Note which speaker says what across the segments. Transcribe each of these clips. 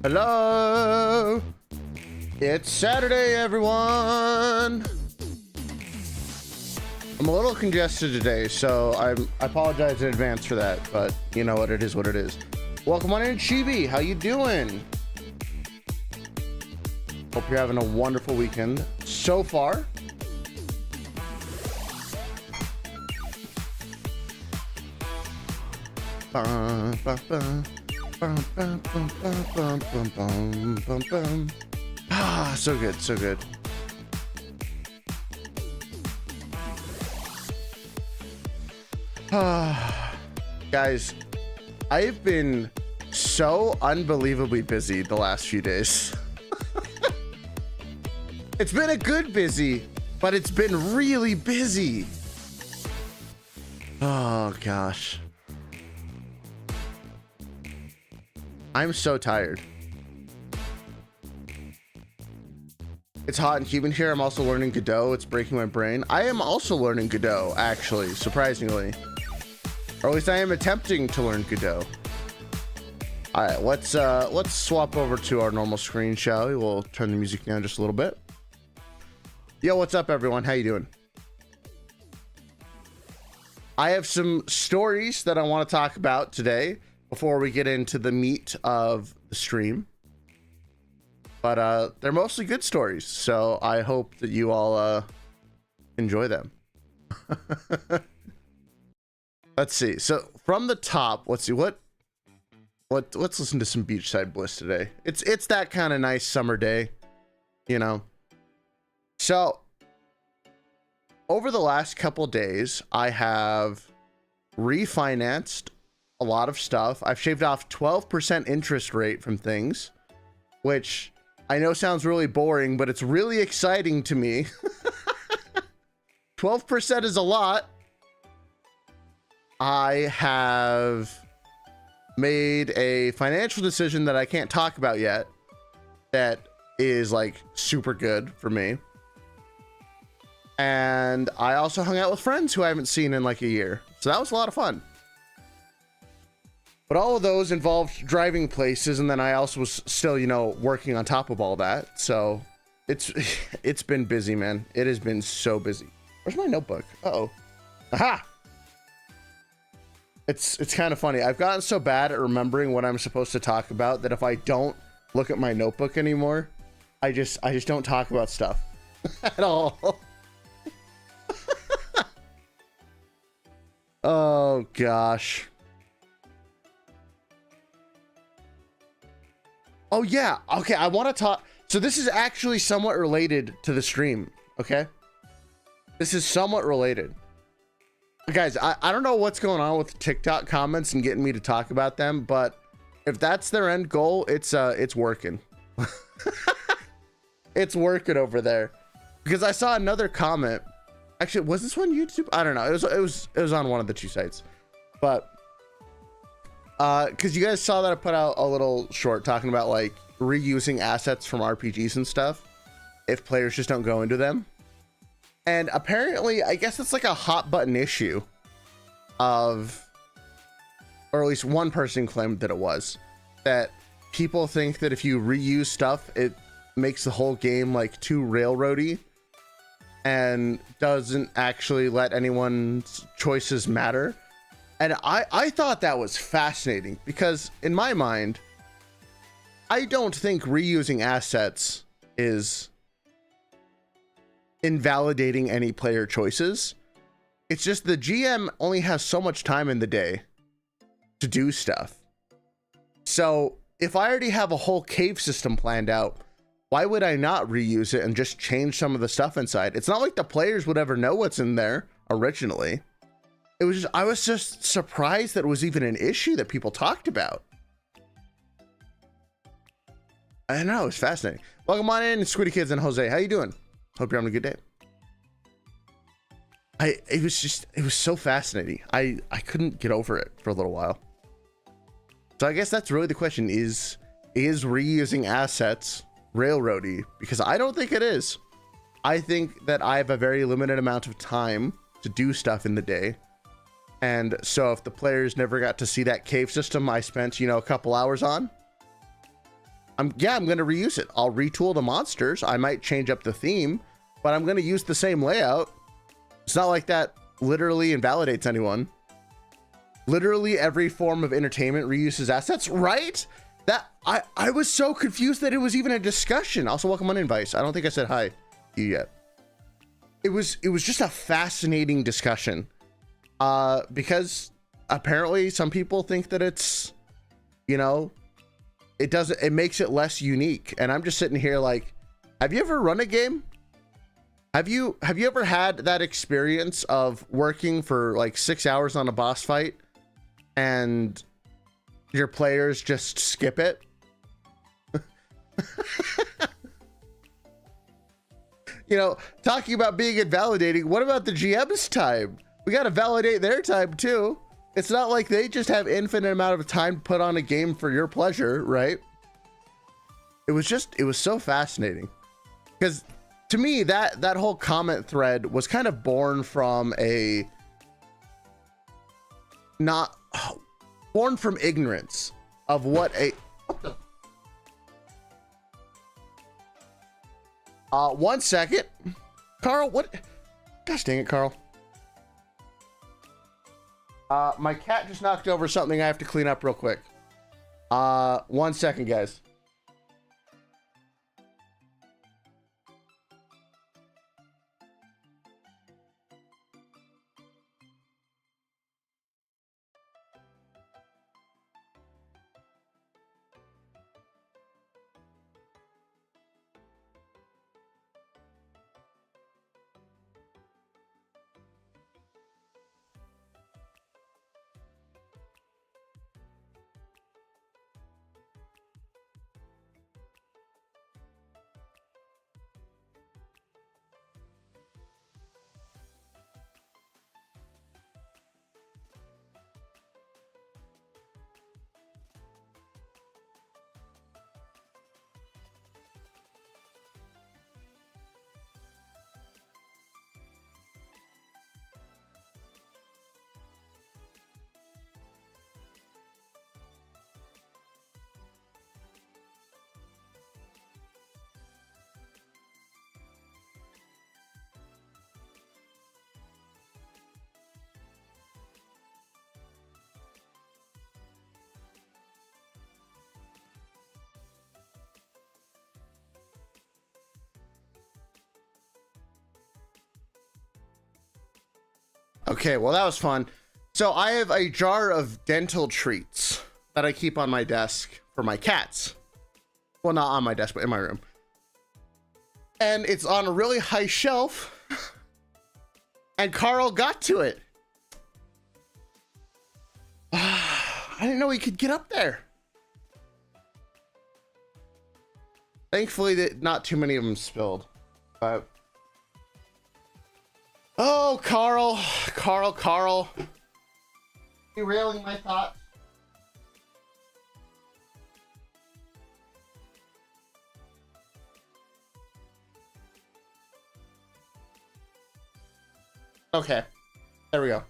Speaker 1: Hello, it's Saturday, everyone. I'm a little congested today, so I apologize in advance for that, but you know what, it is what it is. Welcome on in, Chibi. How you doing? Hope you're having a wonderful weekend so far. Ah, so good, so good. Guys, I've been so unbelievably busy the last few days. It's been a good busy, but it's been really busy. Oh gosh. I'm so tired. It's hot and humid here. I'm also learning Godot. It's breaking my brain. I am also learning Godot, actually, surprisingly. Or at least I am attempting to learn Godot. All right, let's swap over to our normal screen, shall we? We'll turn the music down just a little bit. Yo, what's up, everyone? How you doing? I have some stories that I want to talk about today before we get into the meat of the stream. But they're mostly good stories, so I hope that you all enjoy them. Let's see. So from the top, let's see let's listen to some beachside bliss today. It's that kind of nice summer day, you know. So over the last couple days, I have refinanced a lot of stuff. I've shaved off 12% interest rate from things, which I know sounds really boring, but it's really exciting to me. 12% is a lot. I have made a financial decision that I can't talk about yet that is like super good for me. And I also hung out with friends who I haven't seen in like a year. So that was a lot of fun. But all of those involved driving places, and then I also was still, you know, working on top of all that. So it's been busy, man. It has been so busy. Where's my notebook? Uh-oh. Aha! It's kind of funny. I've gotten so bad at remembering what I'm supposed to talk about that if I don't look at my notebook anymore, I just don't talk about stuff at all. Oh gosh. Oh yeah, okay, I want to talk. So this is actually somewhat related to the stream, okay? This is somewhat related. Guys, I don't know what's going on with TikTok comments and getting me to talk about them, but if that's their end goal, it's working. It's working over there. Because I saw another comment. Actually, was this one YouTube? I don't know. It was on one of the two sites. But because you guys saw that I put out a little short talking about like reusing assets from RPGs and stuff if players just don't go into them. And apparently, I guess it's like a hot button issue of, or at least one person claimed that it was, that people think that if you reuse stuff, it makes the whole game like too railroady and doesn't actually let anyone's choices matter. And I thought that was fascinating because in my mind, I don't think reusing assets is invalidating any player choices. It's just the GM only has so much time in the day to do stuff. So if I already have a whole cave system planned out, why would I not reuse it and just change some of the stuff inside? It's not like the players would ever know what's in there originally. It was just, I was just surprised that it was even an issue that people talked about. I don't know, it was fascinating. Welcome on in, Squiddy Kids and Jose. How you doing? Hope you're having a good day. It was so fascinating. I couldn't get over it for a little while. So I guess that's really the question, is reusing assets railroady? Because I don't think it is. I think that I have a very limited amount of time to do stuff in the day. And so if the players never got to see that cave system I spent, you know, a couple hours on, I'm going to reuse it. I'll retool the monsters. I might change up the theme, but I'm going to use the same layout. It's not like that literally invalidates anyone. Literally every form of entertainment reuses assets, right? That I was so confused that it was even a discussion. Also, welcome on Invice. I don't think I said hi to you yet. It was just a fascinating discussion. Because apparently some people think that it's, you know, it makes it less unique. And I'm just sitting here like, have you ever run a game? Have you ever had that experience of working for like 6 hours on a boss fight and your players just skip it? You know, talking about being invalidating, what about the GM's time? We got to validate their time too. It's not like they just have infinite amount of time to put on a game for your pleasure, right? It was so fascinating because to me that whole comment thread was kind of born from born from ignorance of what the 1 second, Carl. What? Gosh dang it, Carl. My cat just knocked over something I have to clean up real quick. 1 second, guys. Okay, well, that was fun. So I have a jar of dental treats that I keep on my desk for my cats. Well, not on my desk, but in my room. And it's on a really high shelf. And Carl got to it. I didn't know he could get up there. Thankfully, that not too many of them spilled. But oh, Carl. Derailing my thoughts. Okay. There we go.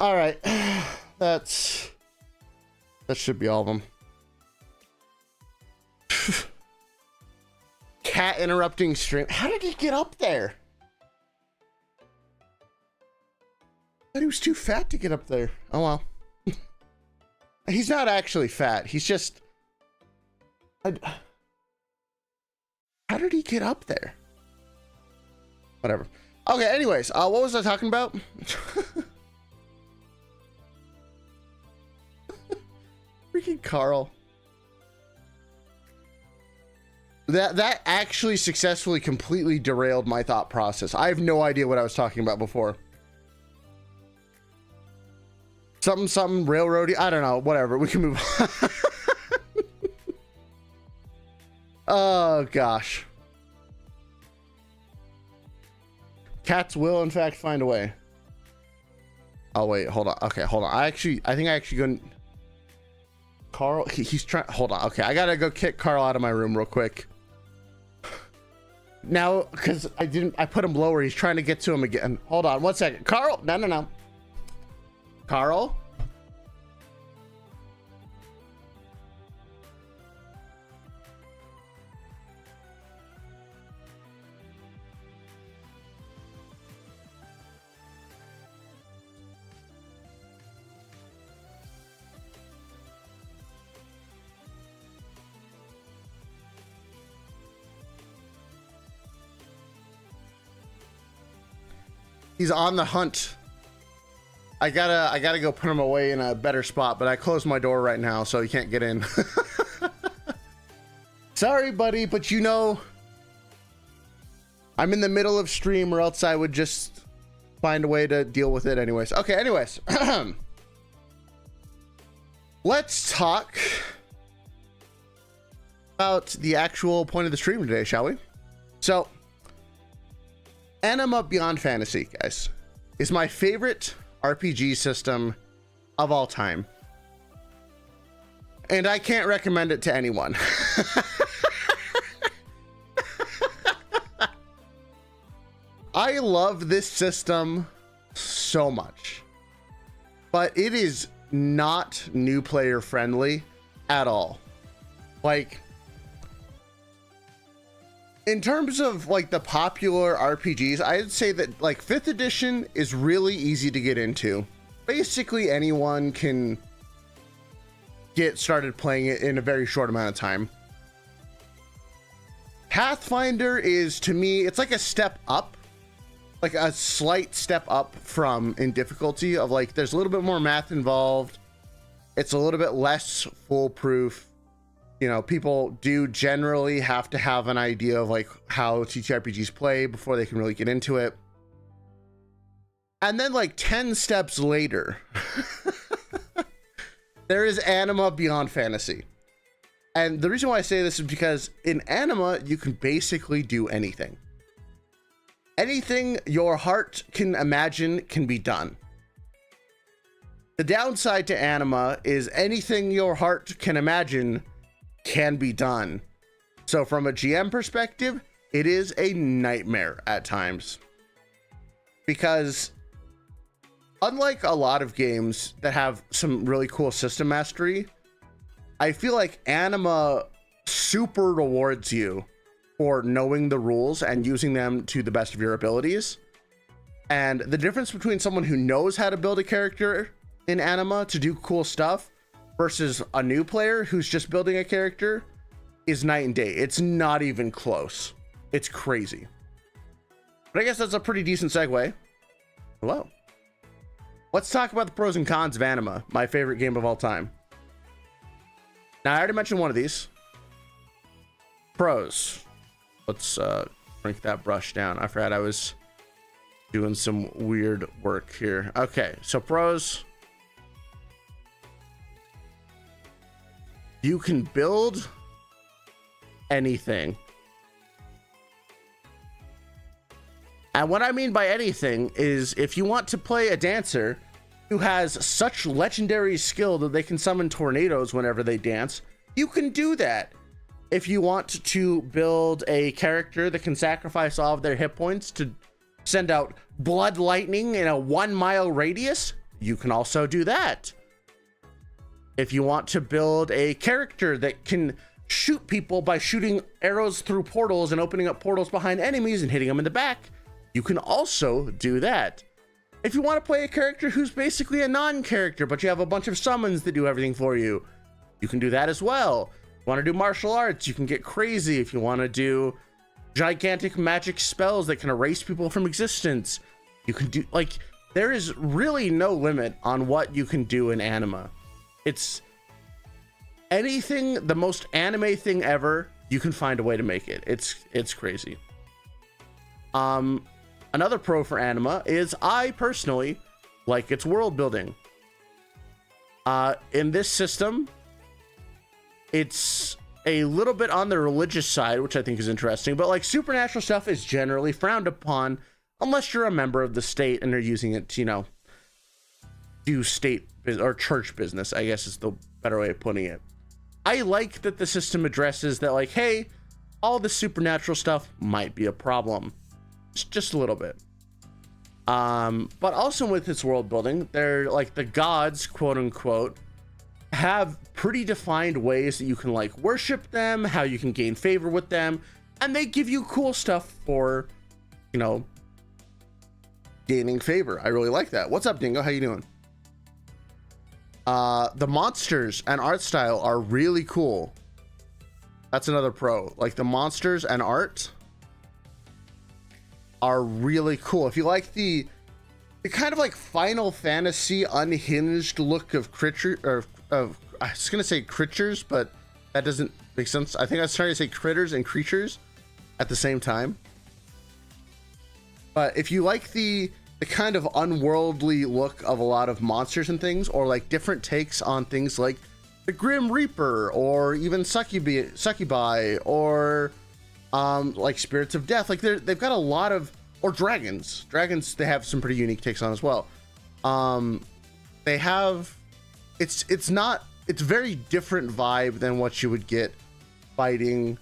Speaker 1: All right. That should be all of them. Cat interrupting stream. How did he get up there? I thought he was too fat to get up there. Oh well. He's not actually fat. He's just... how did he get up there? Whatever. Okay, anyways, what was I talking about? Freaking Carl. That actually successfully completely derailed my thought process. I have no idea what I was talking about before. Something railroady. I don't know. Whatever. We can move on. Oh gosh. Cats will in fact find a way. Oh wait, hold on. Okay, hold on. I think I actually go. Carl, he's trying. Hold on. Okay, I gotta go kick Carl out of my room real quick. Now, because I put him lower. He's trying to get to him again. Hold on 1 second. Carl, no. Carl? He's on the hunt. I gotta go put him away in a better spot, but I closed my door right now, so he can't get in. Sorry, buddy, but you know, I'm in the middle of stream, or else I would just find a way to deal with it anyways. Okay, anyways. Let's talk about the actual point of the stream today, shall we? So, Anima Beyond Fantasy, guys, is my favorite RPG system of all time. And I can't recommend it to anyone. I love this system so much, but it is not new player friendly at all. Like, in terms of like the popular RPGs, I'd say that like 5th edition is really easy to get into. Basically anyone can get started playing it in a very short amount of time. Pathfinder is, to me, it's like a step up, like a slight step up from in difficulty of like, there's a little bit more math involved. It's a little bit less foolproof. You know, people do generally have to have an idea of like how TTRPGs play before they can really get into it. And then like 10 steps later, there is Anima Beyond Fantasy. And the reason why I say this is because in Anima, you can basically do anything. Anything your heart can imagine can be done. The downside to Anima is anything your heart can imagine can be done. So from a GM perspective, it is a nightmare at times. Because unlike a lot of games that have some really cool system mastery, I feel like Anima super rewards you for knowing the rules and using them to the best of your abilities. And the difference between someone who knows how to build a character in Anima to do cool stuff versus a new player who's just building a character is night and day. It's not even close. It's crazy. But I guess that's a pretty decent segue. Hello. Let's talk about the pros and cons of Anima, my favorite game of all time. Now, I already mentioned one of these. Pros. Let's shrink that brush down. I forgot I was doing some weird work here. Okay, so pros. You can build anything. And what I mean by anything is if you want to play a dancer who has such legendary skill that they can summon tornadoes whenever they dance, you can do that. If you want to build a character that can sacrifice all of their hit points to send out blood lightning in a 1-mile radius, you can also do that. If you want to build a character that can shoot people by shooting arrows through portals and opening up portals behind enemies and hitting them in the back, you can also do that. If you want to play a character who's basically a non-character, but you have a bunch of summons that do everything for you, you can do that as well. If you want to do martial arts, you can get crazy. If you want to do gigantic magic spells that can erase people from existence, you can do, like, there is really no limit on what you can do in Anima. It's anything, the most anime thing ever, you can find a way to make it. It's crazy. Another pro for Anima is I personally like its world building. In this system, it's a little bit on the religious side, which I think is interesting, but like supernatural stuff is generally frowned upon unless you're a member of the state and they're using it to, you know, do state or church business, I guess is the better way of putting it. I like that the system addresses that, like, hey, all this supernatural stuff might be a problem. Just a little bit. But also with its world building, they're like the gods, quote unquote, have pretty defined ways that you can like worship them, how you can gain favor with them, and they give you cool stuff for, you know, gaining favor. I really like that. What's up, Dingo? How you doing? The monsters and art style are really cool. That's another pro. Like the monsters and art are really cool. If you like the the kind of like Final Fantasy unhinged look of creature, or of, I was gonna say creatures, but that doesn't make sense. I think I was trying to say critters and creatures at the same time. But if you like the kind of unworldly look of a lot of monsters and things, or like different takes on things like the Grim Reaper, or even succubi, or like spirits of death, like they've got a lot of, or dragons. They have some pretty unique takes on as well. They have, it's very different vibe than what you would get fighting,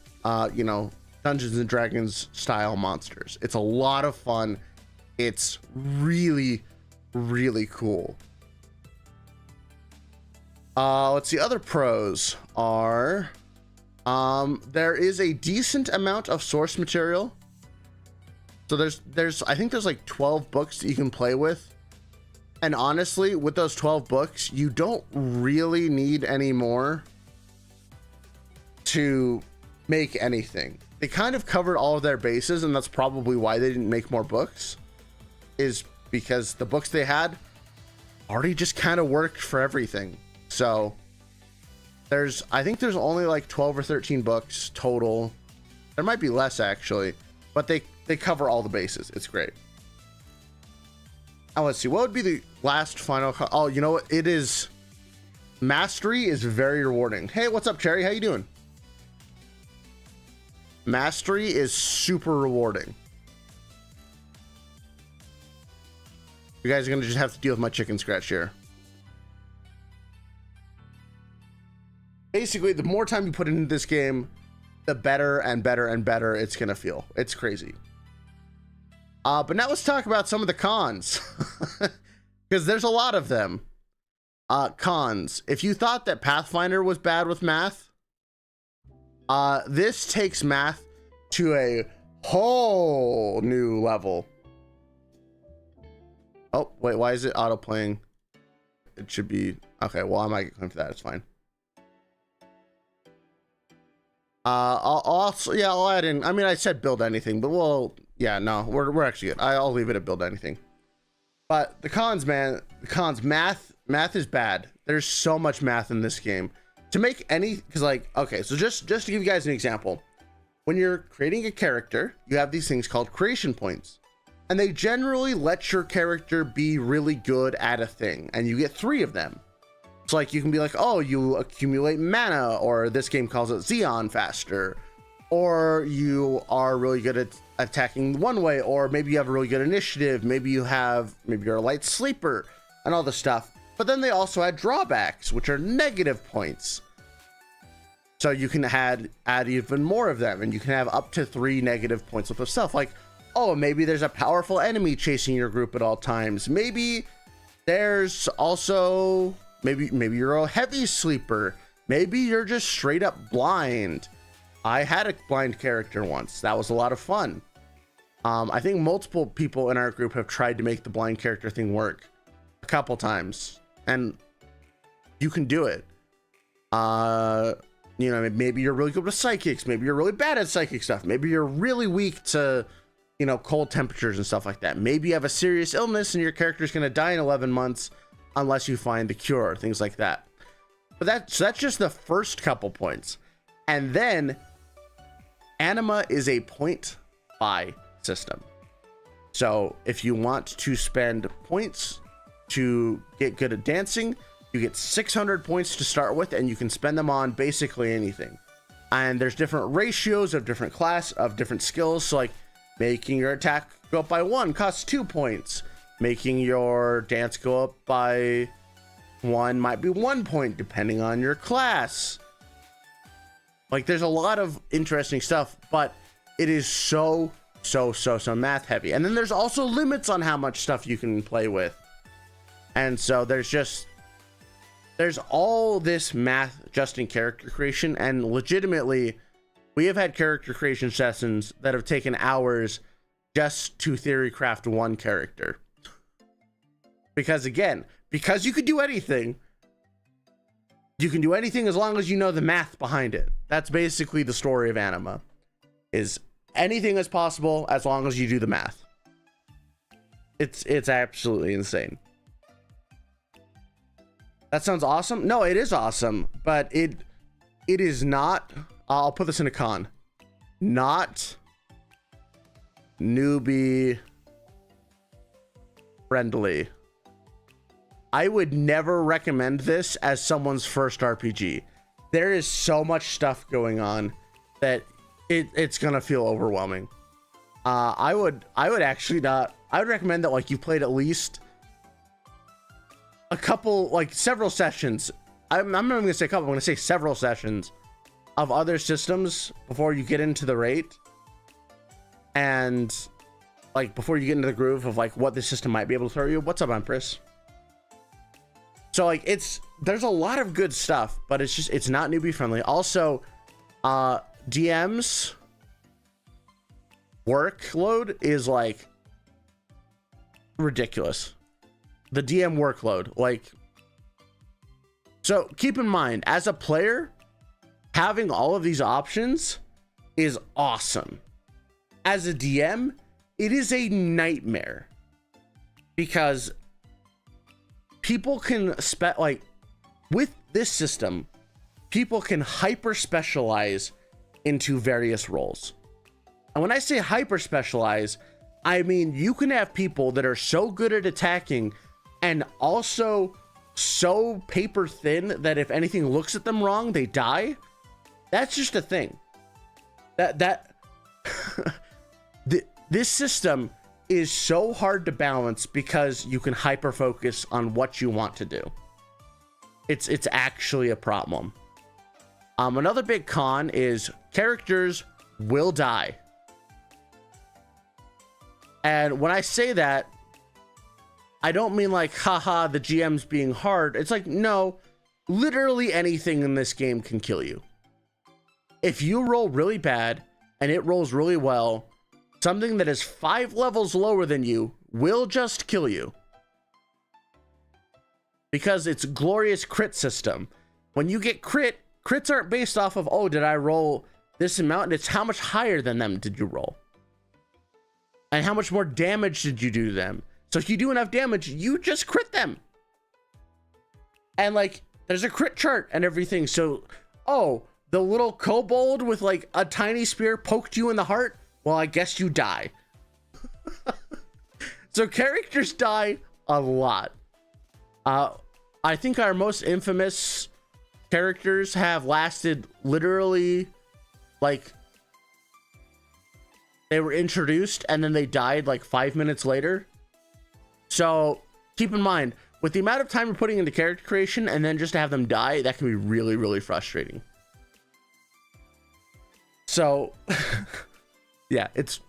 Speaker 1: you know, Dungeons and Dragons style monsters. It's a lot of fun. It's really, really cool. Let's see, other pros are, there is a decent amount of source material. So there's I think there's like 12 books that you can play with. And honestly, with those 12 books, you don't really need any more to make anything. They kind of covered all of their bases, and that's probably why they didn't make more books, is because the books they had already just kind of worked for everything. So I think there's only like 12 or 13 books total. There might be less actually, but they cover all the bases. It's great. Now let's see, what would be the last final oh, you know what it is? Mastery is very rewarding. Hey, what's up, Cherry? How you doing? Mastery is super rewarding. You guys are gonna just have to deal with my chicken scratch here. Basically, the more time you put into this game, the better and better and better it's gonna feel. It's crazy. But now let's talk about some of the cons, because there's a lot of them. Cons. If you thought that Pathfinder was bad with math, this takes math to a whole new level. Oh, wait, why is it auto playing? It should be, okay, well, I might get claimed for that, it's fine. I'll add in, I mean, I said build anything, but well, yeah, no, we're actually good. I'll leave it at build anything. But the cons, man, the cons, math is bad. There's so much math in this game. To make any, because like, okay, so just to give you guys an example, when you're creating a character, you have these things called creation points, and they generally let your character be really good at a thing, and you get 3 of them. So like you can be like, oh, you accumulate mana, or this game calls it Xeon faster, or you are really good at attacking one way, or maybe you have a really good initiative, maybe you're a light sleeper, and all this stuff. But then they also add drawbacks, which are negative points. So you can add even more of them, and you can have up to 3 negative points worth of stuff. Like, oh, maybe there's a powerful enemy chasing your group at all times. Maybe there's also, maybe you're a heavy sleeper. Maybe you're just straight up blind. I had a blind character once. That was a lot of fun. I think multiple people in our group have tried to make the blind character thing work a couple times, and you can do it. You know, maybe you're really good with psychics. Maybe you're really bad at psychic stuff. Maybe you're really weak to, you know, cold temperatures and stuff like that. Maybe you have a serious illness and your character's going to die in 11 months unless you find the cure, things like that. But that's just the first couple points. And then Anima is a point buy system. So if you want to spend points to get good at dancing, you get 600 points to start with, and you can spend them on basically anything. And there's different ratios of different different skills. So like making your attack go up by 1 costs 2 points. Making your dance go up by 1 might be 1 point, depending on your class. Like there's a lot of interesting stuff, but it is so math heavy. And then there's also limits on how much stuff you can play with. And so there's all this math just in character creation, and legitimately we have had character creation sessions that have taken hours just to theory craft 1 character. Because again, because you could do anything, you can do anything as long as you know the math behind it. That's basically the story of Anima, is anything is possible as long as you do the math. It's absolutely insane. That sounds awesome. No, it is awesome, but it is not. I'll put this in a con. Not newbie friendly. I would never recommend this as someone's first RPG. There is so much stuff going on that it's gonna feel overwhelming. I would actually not. I would recommend that like you played at least a couple, like several sessions. I'm not even gonna say a couple. I'm gonna say several sessions of other systems before you get into the rate, and like before you get into the groove of like what the system might be able to throw you. What's up, Empress? So like there's a lot of good stuff, but it's not newbie friendly. Also, DM's workload is like ridiculous. The DM workload, like, so keep in mind, as a player, having all of these options is awesome. As a DM, it is a nightmare because people can like with this system, people can hyper specialize into various roles. And when I say hyper specialize, I mean you can have people that are so good at attacking and also so paper thin that if anything looks at them wrong, they die. That's just a thing. This system is so hard to balance because you can hyper focus on what you want to do. It's actually a problem. Another big con is characters will die. And when I say that, I don't mean like, haha, the GM's being hard. It's like, no, literally anything in this game can kill you. If you roll really bad and it rolls really well, something that is 5 levels lower than you will just kill you. Because it's glorious crit system. When you get crits aren't based off of, oh, did I roll this amount? It's how much higher than them did you roll? And how much more damage did you do to them? So if you do enough damage, you just crit them. And like, there's a crit chart and everything. So, oh, the little kobold with like a tiny spear poked you in the heart. Well, I guess you die. So characters die a lot. I think our most infamous characters have lasted literally like they were introduced and then they died like 5 minutes later. So keep in mind, with the amount of time you're putting into character creation and then just to have them die, that can be really, really frustrating. So yeah, it's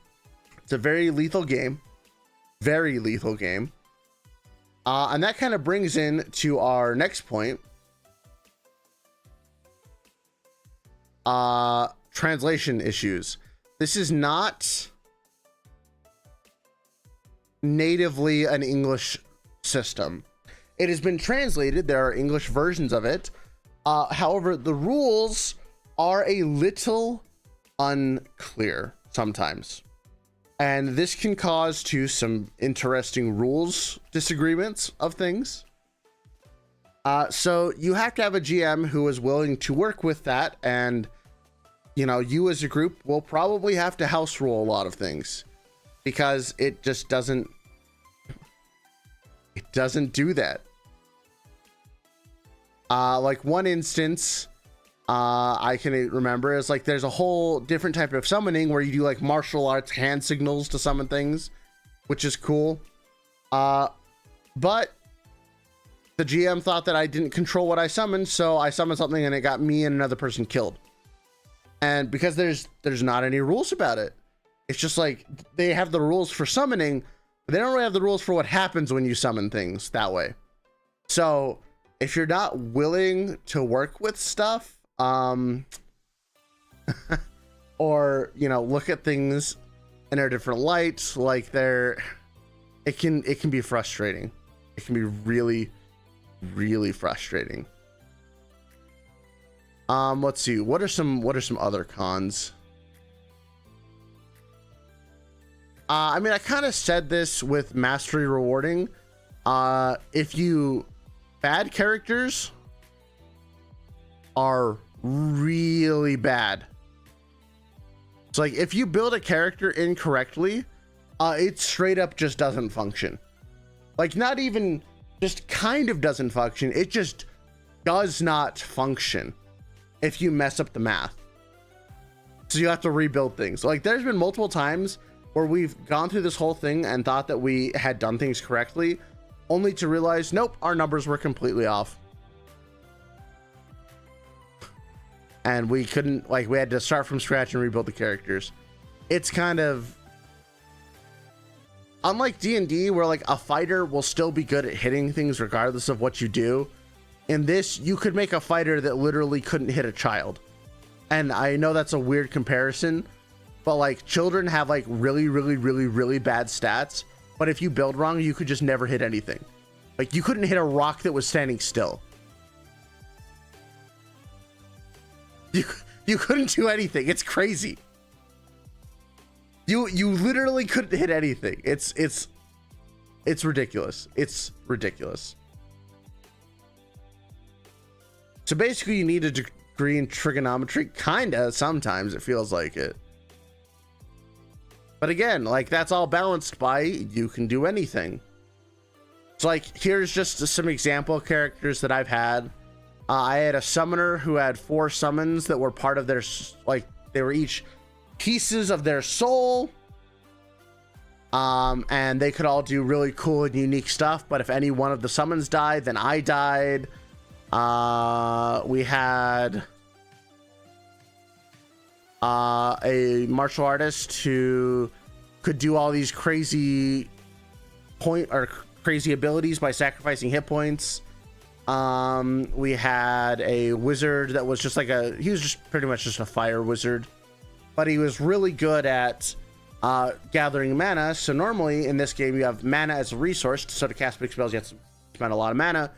Speaker 1: a very lethal game. Very lethal game. And that kind of brings in to our next point. Translation issues. This is not natively an English system. It has been translated. There are English versions of it. However, the rules are a little unclear sometimes. And this can cause to some interesting rules disagreements of things. So you have to have a GM who is willing to work with that. And, you know, you as a group will probably have to house rule a lot of things because it just doesn't do that. Like one instance I can remember is like there's a whole different type of summoning where you do like martial arts hand signals to summon things, which is cool. But the GM thought that I didn't control what I summoned, so I summoned something and it got me and another person killed. And because there's not any rules about it, it's just like they have the rules for summoning, but they don't really have the rules for what happens when you summon things that way. So if you're not willing to work with stuff, or, you know, look at things in a different light, like it can be frustrating. It can be really, really frustrating. Let's see. What are some other cons? I mean, I kind of said this with mastery rewarding. If you bad characters are really bad. So like if you build a character incorrectly, it straight up just doesn't function. Like not even just kind of doesn't function. It just does not function if you mess up the math. So you have to rebuild things. Like there's been multiple times where we've gone through this whole thing and thought that we had done things correctly, only to realize, nope, our numbers were completely off. And we couldn't, like, we had to start from scratch and rebuild the characters. It's kind of, unlike D&D, where like a fighter will still be good at hitting things regardless of what you do. In this, you could make a fighter that literally couldn't hit a child. And I know that's a weird comparison, but like children have like really bad stats. But if you build wrong, you could just never hit anything. Like you couldn't hit a rock that was standing still. You couldn't do anything. It's crazy. You literally couldn't hit anything. It's ridiculous. It's ridiculous. So basically you need a degree in trigonometry. Kinda, sometimes it feels like it. But again, like that's all balanced by you can do anything. So like here's just some example characters that I've had. I had a summoner who had 4 summons that were part of their, like they were each pieces of their soul. And they could all do really cool and unique stuff. But if any one of the summons died, then I died. We had a martial artist who could do all these crazy crazy abilities by sacrificing hit points. We had a wizard that was just like he was just pretty much just a fire wizard, but he was really good at gathering mana. So normally in this game you have mana as a resource, so to cast big spells you have to spend a lot of mana,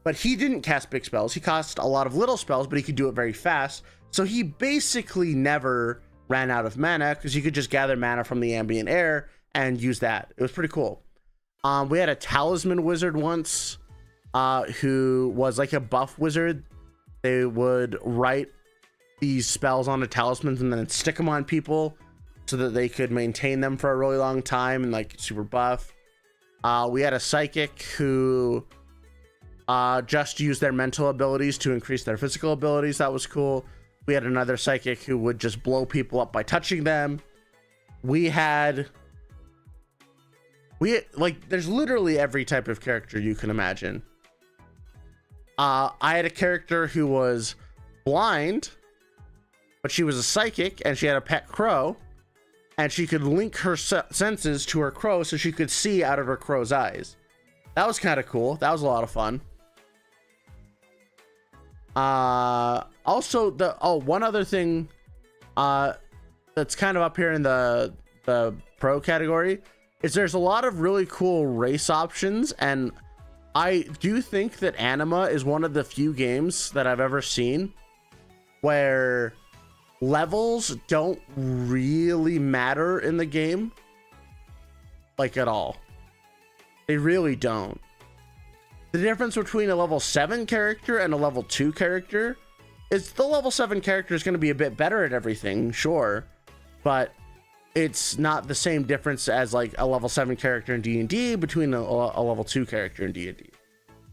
Speaker 1: but he didn't cast big spells. He cast a lot of little spells, but he could do it very fast. So he basically never ran out of mana because he could just gather mana from the ambient air and use that. It was pretty cool. We had a talisman wizard once who was like a buff wizard. They would write these spells onto talismans and then stick them on people so that they could maintain them for a really long time and like super buff. We had a psychic who just used their mental abilities to increase their physical abilities. That was cool. We had another psychic who would just blow people up by touching them. There's literally every type of character you can imagine. I had a character who was blind, but she was a psychic and she had a pet crow, and she could link her senses to her crow so she could see out of her crow's eyes. That was kind of cool. That was a lot of fun. Also one other thing that's kind of up here in the pro category is there's a lot of really cool race options, and I do think that Anima is one of the few games that I've ever seen where levels don't really matter in the game, like at all. They really don't. The difference between a level 7 character and a level 2 character is the level 7 character is going to be a bit better at everything, sure, but it's not the same difference as like a level 7 character in D&D between a level 2 character in D&D.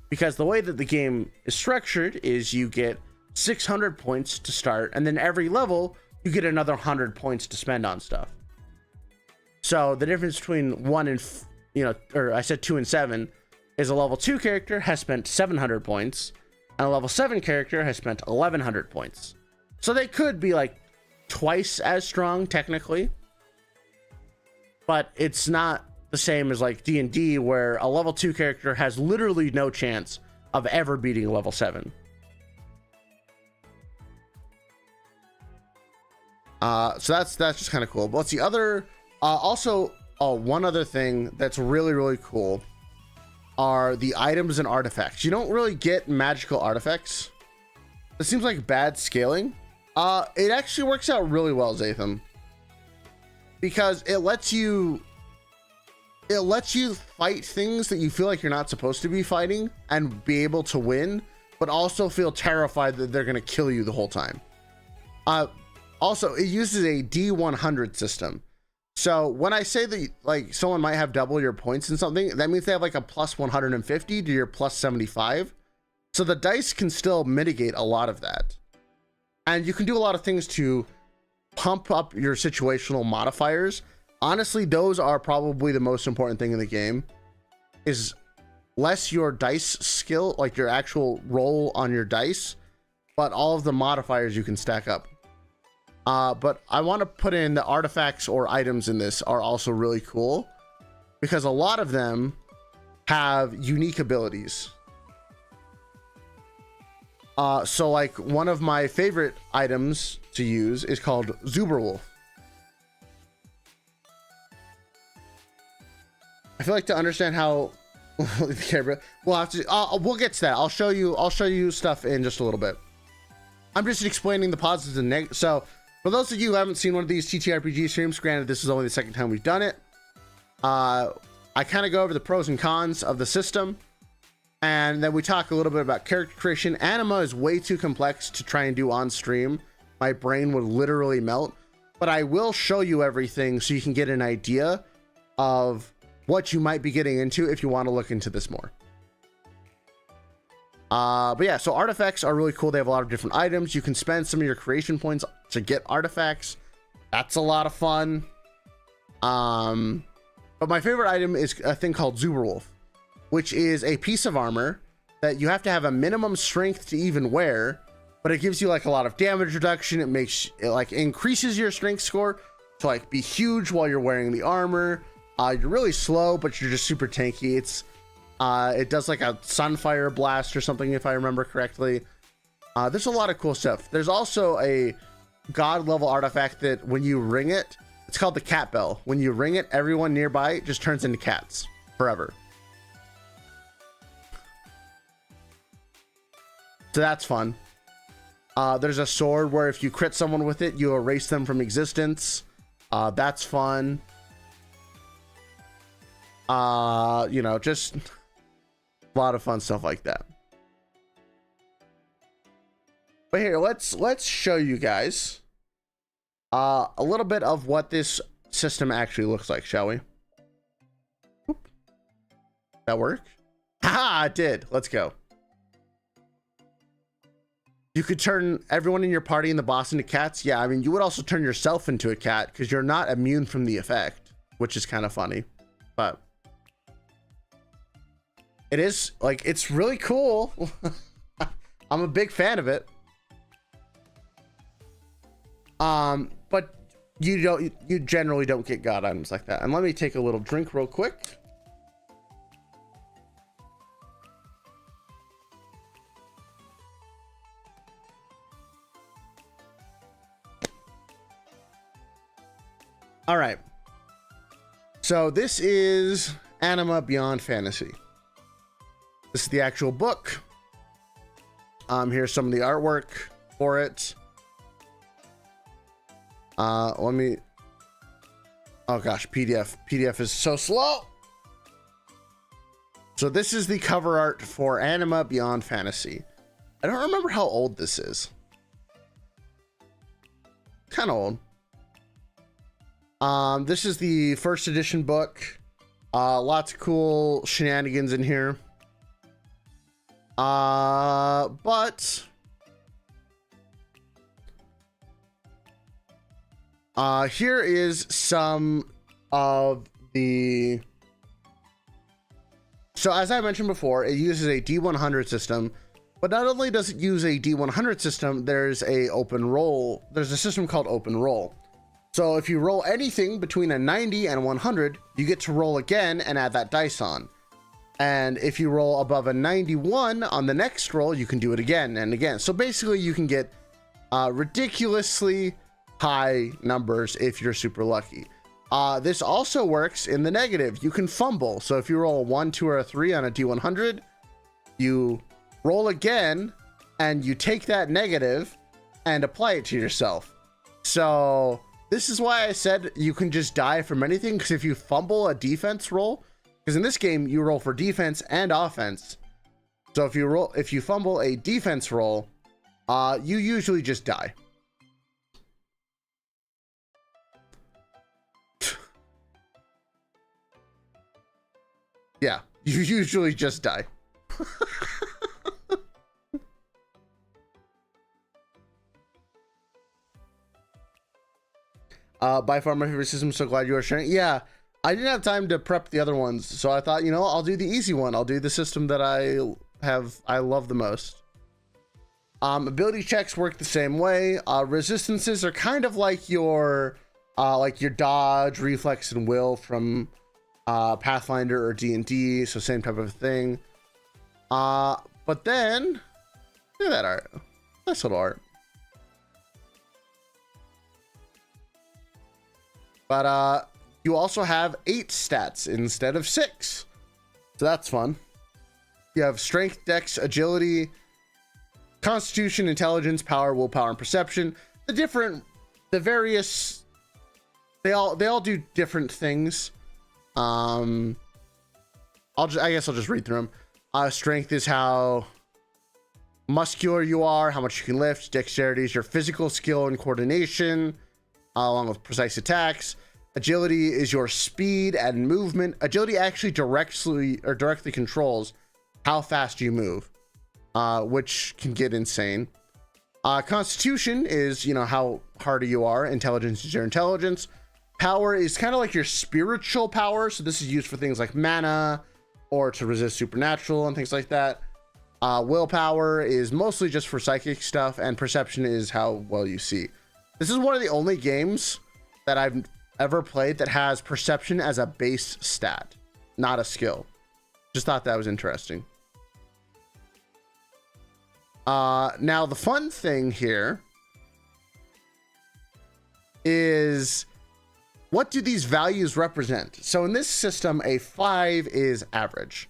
Speaker 1: Because the way that the game is structured is you get 600 points to start, and then every level you get another 100 points to spend on stuff. So the difference between 1 and, or I said 2 and 7 is a level 2 character has spent 700 points and a level 7 character has spent 1100 points. So they could be like twice as strong technically, but it's not the same as like D&D where a level 2 character has literally no chance of ever beating a level 7. So that's just kind of cool. But what's the other one other thing that's really cool are the items and artifacts. You don't really get magical artifacts. It seems like bad scaling. It actually works out really well, Zatham, because it lets you it lets you fight things that you feel like you're not supposed to be fighting and be able to win, but also feel terrified that they're going to kill you the whole time. Also, it uses a D100 system. So when I say that like someone might have double your points in something, that means they have like a plus 150 to your plus 75. So the dice can still mitigate a lot of that. And you can do a lot of things to pump up your situational modifiers. Honestly, those are probably the most important thing in the game, is less your dice skill, like your actual roll on your dice, but all of the modifiers you can stack up. But I want to put in the artifacts or items in this are also really cool because a lot of them have unique abilities. So like one of my favorite items to use is called Zuberwolf. I feel like to understand how we'll have to we'll get to that. I'll show you stuff in just a little bit. I'm just explaining the positives and negatives. So for those of you who haven't seen one of these TTRPG streams, granted this is only the second time we've done it, I kind of go over the pros and cons of the system, and then we talk a little bit about character creation. Anima is way too complex to try and do on stream. My brain would literally melt, but I will show you everything so you can get an idea of what you might be getting into if you want to look into this more. But yeah, so artifacts are really cool. They have a lot of different items. You can spend some of your creation points to get artifacts. That's a lot of fun. But my favorite item is a thing called Zuberwolf, which is a piece of armor that you have to have a minimum strength to even wear, but it gives you like a lot of damage reduction. It like increases your strength score to like be huge while you're wearing the armor. You're really slow, but you're just super tanky. It does like a sunfire blast or something, if I remember correctly. There's a lot of cool stuff. There's also a god level artifact that when you ring it, it's called the cat bell. When you ring it, everyone nearby just turns into cats forever. So that's fun. There's a sword where if you crit someone with it, you erase them from existence. That's fun. You know, just a lot of fun stuff like that. But here, let's show you guys a little bit of what this system actually looks like, shall we? Oop. That worked? Haha, it did. Let's go. You could turn everyone in your party and the boss into cats. Yeah, I mean, you would also turn yourself into a cat because you're not immune from the effect, which is kind of funny. But it is like, it's really cool. I'm a big fan of it. But you generally don't get god items like that. And let me take a little drink real quick. All right. So this is Anima Beyond Fantasy. This is the actual book. Here's some of the artwork for it. Let me, oh gosh, PDF is so slow. So this is the cover art for Anima Beyond Fantasy. I don't remember how old this is. Kind of old. This is the first edition book. Lots of cool shenanigans in here. But here is some of the, so as I mentioned before, it uses a D100 system, but not only does it use a D100 system, there's a open roll. There's a system called open roll. So if you roll anything between a 90 and 100, you get to roll again and add that dice on. And if you roll above a 91 on the next roll, you can do it again and again. So basically you can get ridiculously high numbers if you're super lucky. This also works in the negative. You can fumble. So if you roll a 1, 2, or a 3 on a D100, you roll again and you take that negative and apply it to yourself. So This is why I said you can just die from anything, because if you fumble a defense roll, because in this game you roll for defense and offense. So if you fumble a defense roll, you usually just die. Yeah, you usually just die. By far my favorite system. So glad you are sharing. Yeah, I didn't have time to prep the other ones, so I thought, you know, I'll do the easy one. I'll do the system that I love the most. Ability checks work the same way. Resistances are kind of like your dodge, reflex, and will from Pathfinder or D&D, so same type of thing. But then look at that art. Nice little art. But you also have 8 stats instead of 6, so that's fun. You have strength, dex, agility, constitution, intelligence, power, willpower, and perception. The various, they all do different things. I guess I'll just read through them. Strength is how muscular you are, how much you can lift. Dexterity is your physical skill and coordination, along with precise attacks. Agility is your speed and movement. Agility actually directly controls how fast you move, which can get insane. Constitution is, you know, how hardy you are. Intelligence is your intelligence. Power is kind of like your spiritual power, so this is used for things like mana or to resist supernatural and things like that. Willpower is mostly just for psychic stuff, and perception is how well you see. This is one of the only games that I've ever played that has perception as a base stat, not a skill. Just thought that was interesting. Now the fun thing here is, what do these values represent? So in this system, a 5 is average.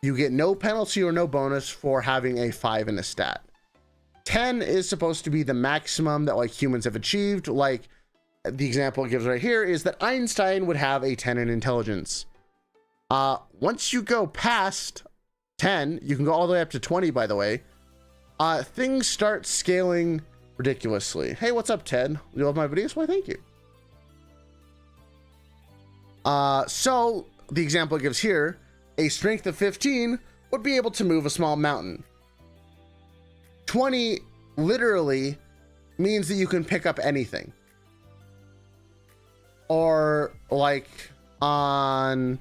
Speaker 1: You get no penalty or no bonus for having a 5 in a stat. 10 is supposed to be the maximum that like humans have achieved. Like the example it gives right here is that Einstein would have a 10 in intelligence. Once you go past 10, you can go all the way up to 20, by the way. Things start scaling ridiculously. Hey, what's up, Ted? You love my videos? Why, thank you. So the example it gives here, a strength of 15 would be able to move a small mountain. 20 literally means that you can pick up anything. Or like on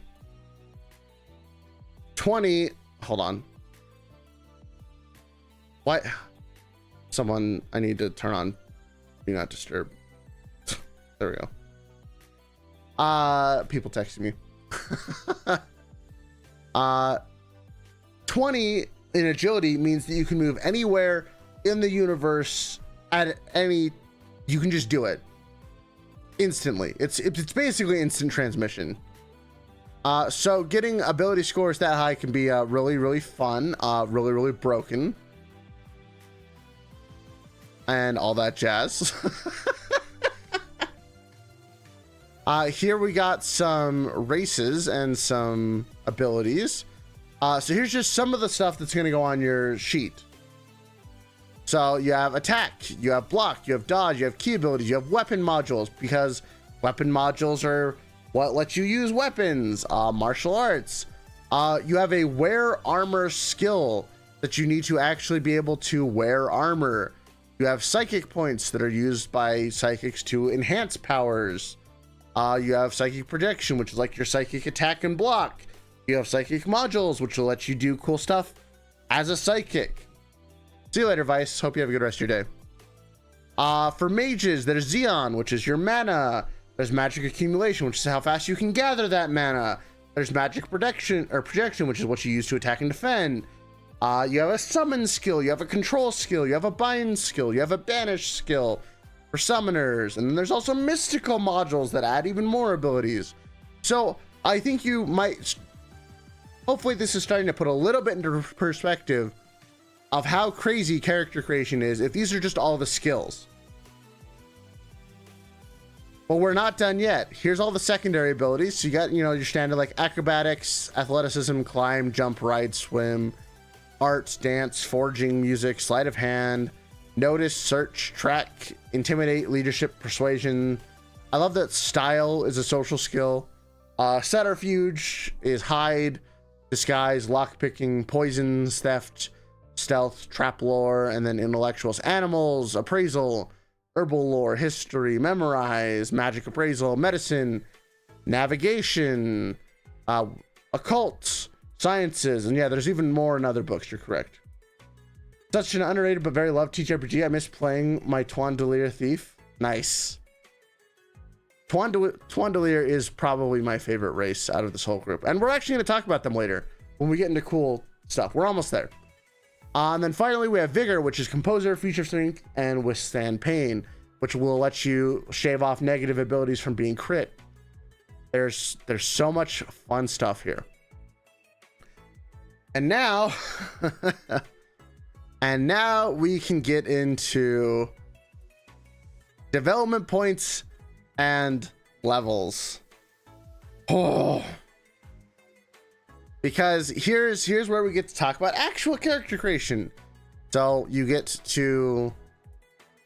Speaker 1: 20, hold on. What? Someone, I need to turn on Do Not Disturb. There we go. People texting me. 20 in agility means that you can move anywhere in the universe at any, you can just do it instantly. It's basically instant transmission. So getting ability scores that high can be really fun, really broken, and all that jazz. Here we got some races and some abilities. So here's just some of the stuff that's going to go on your sheet. So you have attack, you have block, you have dodge, you have key abilities, you have weapon modules, because weapon modules are what lets you use weapons. Martial arts. You have a wear armor skill that you need to actually be able to wear armor. You have psychic points that are used by psychics to enhance powers. You have psychic projection, which is like your psychic attack and block. You have psychic modules, which will let you do cool stuff as a psychic. See you later, Vice. Hope you have a good rest of your day. For mages, there's Xeon, which is your mana. There's magic accumulation, which is how fast you can gather that mana. There's magic projection, which is what you use to attack and defend. You have a summon skill, you have a control skill, you have a bind skill, you have a banish skill for summoners, and then there's also mystical modules that add even more abilities. So I think you might, hopefully this is starting to put a little bit into perspective of how crazy character creation is if these are just all the skills. But we're not done yet. Here's all the secondary abilities. So you got, you know, your standard like acrobatics, athleticism, climb, jump, ride, swim, arts, dance, forging, music, sleight of hand, notice, search, track, intimidate, leadership, persuasion. I love that style is a social skill. Subterfuge is hide, disguise, lockpicking, poisons, theft, stealth, trap lore, and then intellectuals, animals, appraisal, herbal lore, history, memorize, magic appraisal, medicine, navigation, occult, sciences, and yeah, there's even more in other books. You're correct. Such an underrated but very loved TTRPG. I miss playing my Tuan Delir Thief. Nice. Tuan Delir is probably my favorite race out of this whole group, and we're actually going to talk about them later when we get into cool stuff. We're almost there. And then finally we have Vigor, which is Composer, Feature Strength, and Withstand Pain, which will let you shave off negative abilities from being crit. There's so much fun stuff here. And now and now we can get into development points and levels. Oh, because here's where we get to talk about actual character creation. So you get to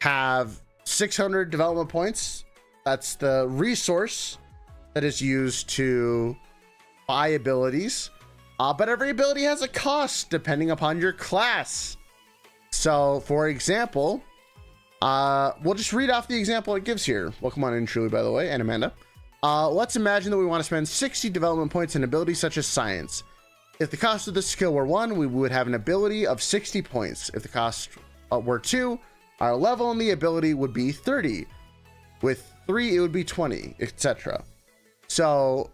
Speaker 1: have 600 development points. That's the resource that is used to buy abilities. But every ability has a cost depending upon your class. So for example, we'll just read off the example it gives here. Welcome on in, Truly, by the way, and Amanda. Let's imagine that we want to spend 60 development points in abilities such as science. If the cost of the skill were 1, we would have an ability of 60 points. If the cost were 2, our level in the ability would be 30. With 3, it would be 20, etc. So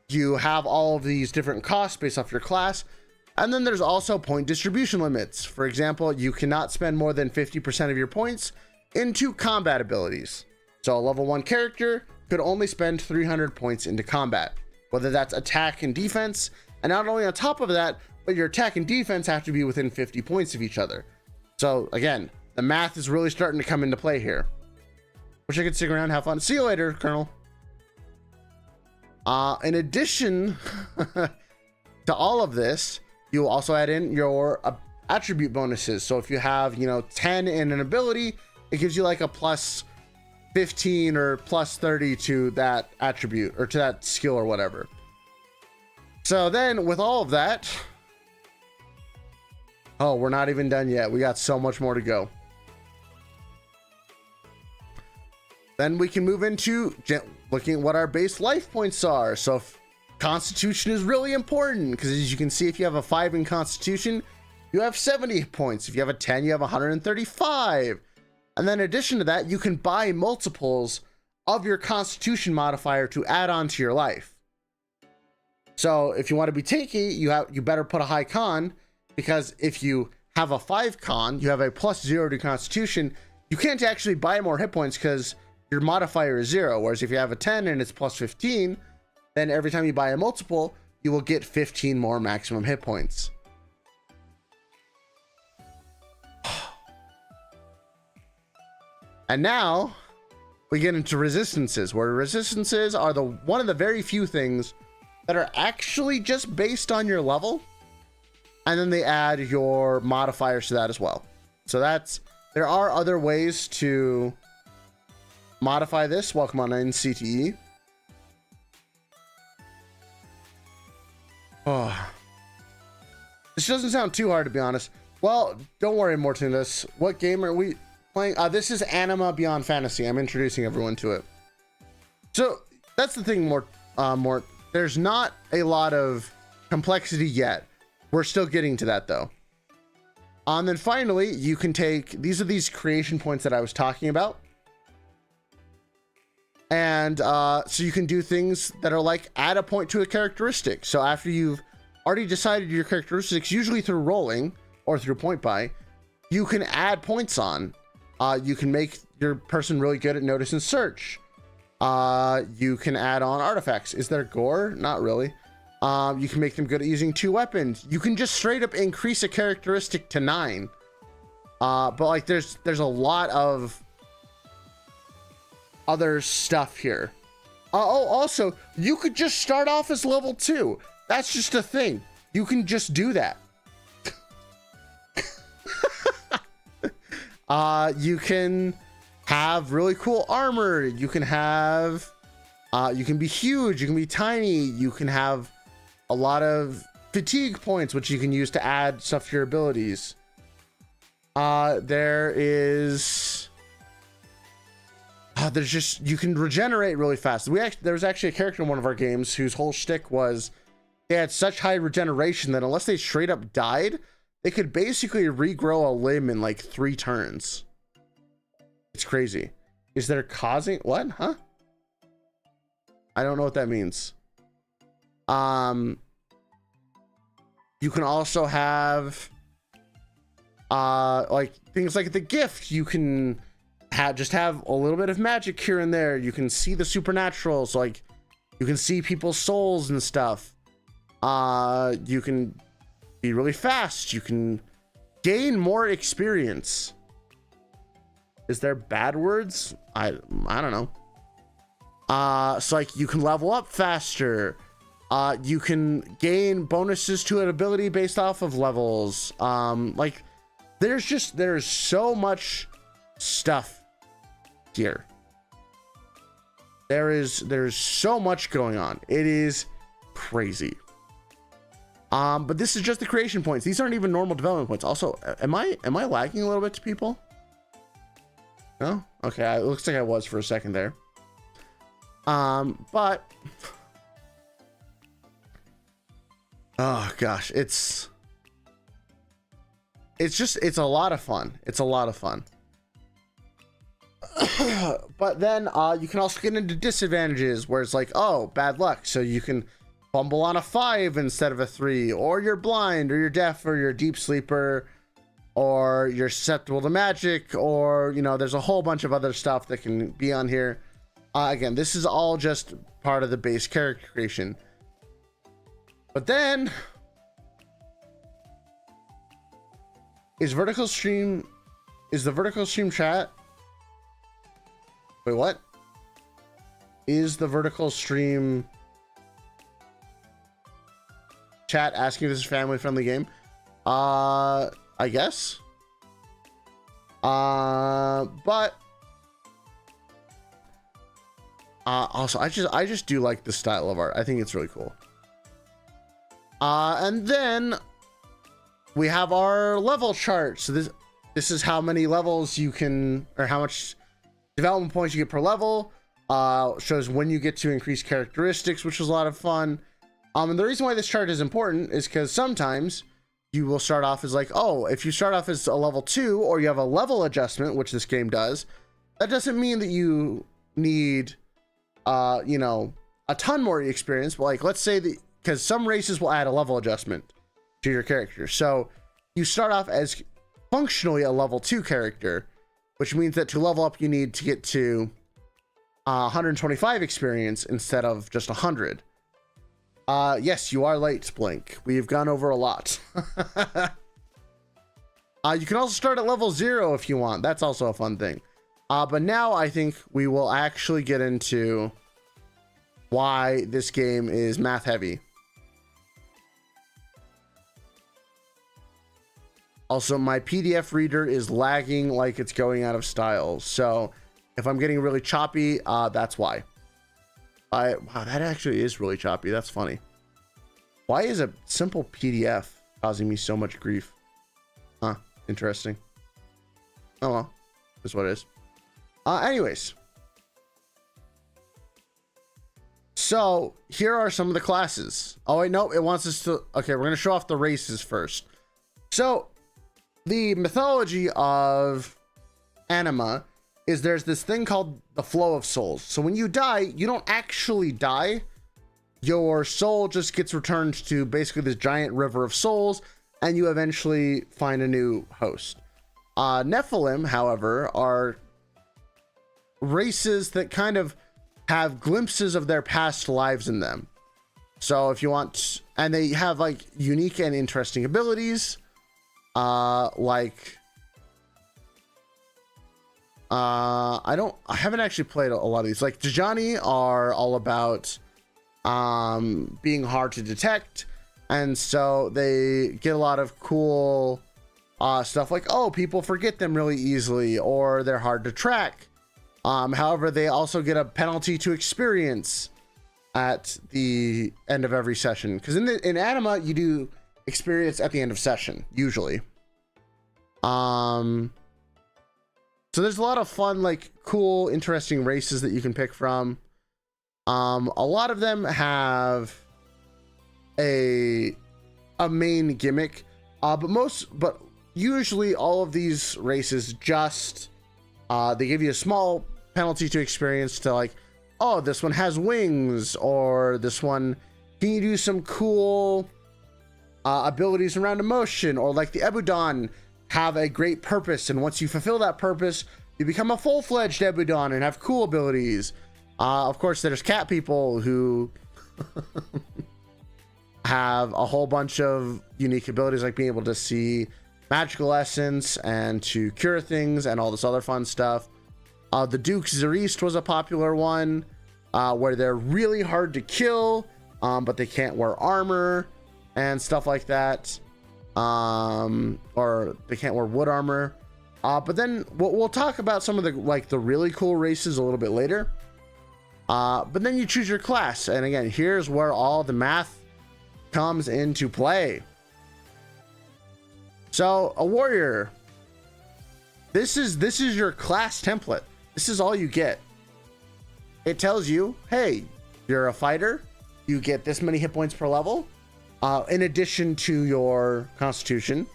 Speaker 1: you have all of these different costs based off your class. And then there's also point distribution limits. For example, you cannot spend more than 50% of your points into combat abilities. So a level 1 character could only spend 300 points into combat, whether that's attack and defense. And not only on top of that, but your attack and defense have to be within 50 points of each other. So again, the math is really starting to come into play here. Wish I could stick around and have fun. See you later, Colonel. In addition to all of this, you will also add in your attribute bonuses. So if you have, 10 in an ability, it gives you like a plus 15 or plus 30 to that attribute or to that skill or whatever. So then with all of that, oh, we're not even done yet. We got so much more to go. Then we can move into looking at what our base life points are. So Constitution is really important because, as you can see, if you have a 5 in Constitution, you have 70 points. If you have a 10, you have 135. And then in addition to that, you can buy multiples of your Constitution modifier to add on to your life. So if you want to be tanky, you better put a high con, because if you have a 5 con, you have a +0 to Constitution. You can't actually buy more hit points because your modifier is 0. Whereas if you have a 10 and it's +15, then every time you buy a multiple, you will get 15 more maximum hit points. And now we get into resistances, where resistances are one of the very few things that are actually just based on your level. And then they add your modifiers to that as well. So there are other ways to modify this. Welcome on in, CTE. Oh, this doesn't sound too hard, to be honest. Well, don't worry, Mortinus. What game are we playing? This is Anima Beyond Fantasy. I'm introducing everyone to it. So that's the thing, Mort. There's not a lot of complexity yet. We're still getting to that, though. And then finally, you can take these creation points that I was talking about. And so you can do things that are like add a point to a characteristic. So after you've already decided your characteristics, usually through rolling or through point buy, you can add points on. You can make your person really good at notice and search. You can add on artifacts. Is there gore? Not really. You can make them good at using 2 weapons. You can just straight up increase a characteristic to 9. But like there's a lot of other stuff here. Oh, also, you could just start off as level 2. That's just a thing. You can just do that. You can have really cool armor. You can have, you can be huge. You can be tiny. You can have a lot of fatigue points, which you can use to add stuff to your abilities. There is, there's just, you can regenerate really fast. There was actually a character in one of our games whose whole shtick was they had such high regeneration that unless they straight up died, they could basically regrow a limb in like 3 turns. It's crazy. Is there causing what? Huh? I don't know what that means. You can also have like things like the gift. You can just have a little bit of magic here and there. You can see the supernatural, so like you can see people's souls and stuff. You can be really fast. You can gain more experience. Is there bad words? I don't know. So like you can level up faster. You can gain bonuses to an ability based off of levels. Like there's so much stuff here. There's so much going on. It is crazy. But this is just the creation points. These aren't even normal development points. Also, am I lagging a little bit to people? No? Okay, it looks like I was for a second there. But oh gosh, it's a lot of fun. It's a lot of fun. But then you can also get into disadvantages where it's like, oh, bad luck. So you can fumble on a 5 instead of a 3, or you're blind, or you're deaf, or you're a deep sleeper, or you're susceptible to magic, or, you know, there's a whole bunch of other stuff that can be on here. Again, this is all just part of the base character creation. But then is the vertical stream chat? Wait, what? Is the vertical stream chat asking if this is a family-friendly game? I guess. But also I just do like the style of art. I think it's really cool. And then we have our level chart. So this is how many levels you can, or how much development points you get per level. Shows when you get to increase characteristics, which was a lot of fun. And the reason why this chart is important is because sometimes you will start off as like, oh, if you start off as a level 2 or you have a level adjustment, which this game does, that doesn't mean that you need, you know, a ton more experience. But like, let's say that, because some races will add a level adjustment to your character. So you start off as functionally a level 2 character, which means that to level up, you need to get to 125 experience instead of just 100. Yes, you are late, Blink. We've gone over a lot. You can also start at level 0 if you want. That's also a fun thing. But now I think we will actually get into why this game is math heavy. Also, my PDF reader is lagging like it's going out of style. So if I'm getting really choppy, that's why. Wow, that actually is really choppy. That's funny. Why is a simple PDF causing me so much grief? Huh, interesting. Oh well, that's what it is. Anyways. So here are some of the classes. Oh wait, no, it wants us to, okay, we're gonna show off the races first. So the mythology of Anima is there's this thing called the flow of souls. So when you die, you don't actually die. Your soul just gets returned to basically this giant river of souls, and you eventually find a new host. Nephilim, however, are races that kind of have glimpses of their past lives in them. So if you want, and they have like unique and interesting abilities, like I haven't actually played a lot of these. Like Djani are all about being hard to detect, and so they get a lot of cool stuff like, oh, people forget them really easily, or they're hard to track. However, they also get a penalty to experience at the end of every session, because in Anima you do experience at the end of session usually. So there's a lot of fun, like cool, interesting races that you can pick from. A lot of them have a main gimmick, but usually all of these races just they give you a small penalty to experience to, like, oh, this one has wings, or this one can you do some cool abilities around emotion, or like the Ebudon have a great purpose, and once you fulfill that purpose you become a full-fledged Ebudon and have cool abilities. Of course there's cat people who have a whole bunch of unique abilities, like being able to see magical essence and to cure things and all this other fun stuff. The Duke Zerist was a popular one, where they're really hard to kill, but they can't wear armor and stuff like that, or they can't wear wood armor. But then we'll talk about some of the really cool races a little bit later. But then you choose your class, and again, here's where all the math comes into play. So a warrior, this is your class template. This is all you get. It tells you, hey, you're a fighter, you get this many hit points per level, in addition to your constitution.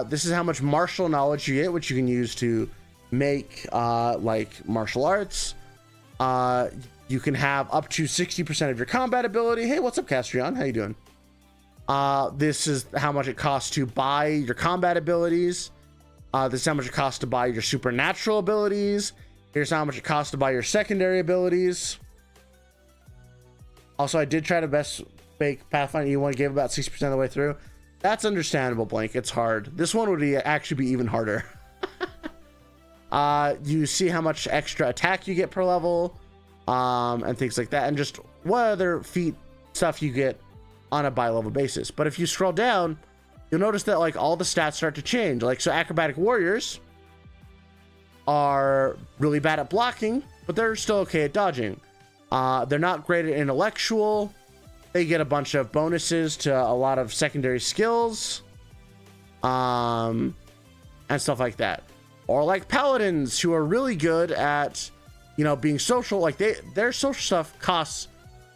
Speaker 1: This is how much martial knowledge you get, which you can use to make like martial arts. You can have up to 60% of your combat ability. Hey, what's up, Castrion? How you doing? This is how much it costs to buy your combat abilities. This is how much it costs to buy your supernatural abilities. Here's how much it costs to buy your secondary abilities. Also, I did try to best fake Pathfinder. You want to give about 60% of the way through. That's understandable, Blank. It's hard. This one would actually be even harder. You see how much extra attack you get per level, and things like that, and just what other feat stuff you get on a bi-level basis. But if you scroll down, you'll notice that like all the stats start to change. Like, so acrobatic warriors are really bad at blocking, but they're still okay at dodging. They're not great at intellectual. They get a bunch of bonuses to a lot of secondary skills, and stuff like that. Or like paladins, who are really good at, being social. Like their social stuff costs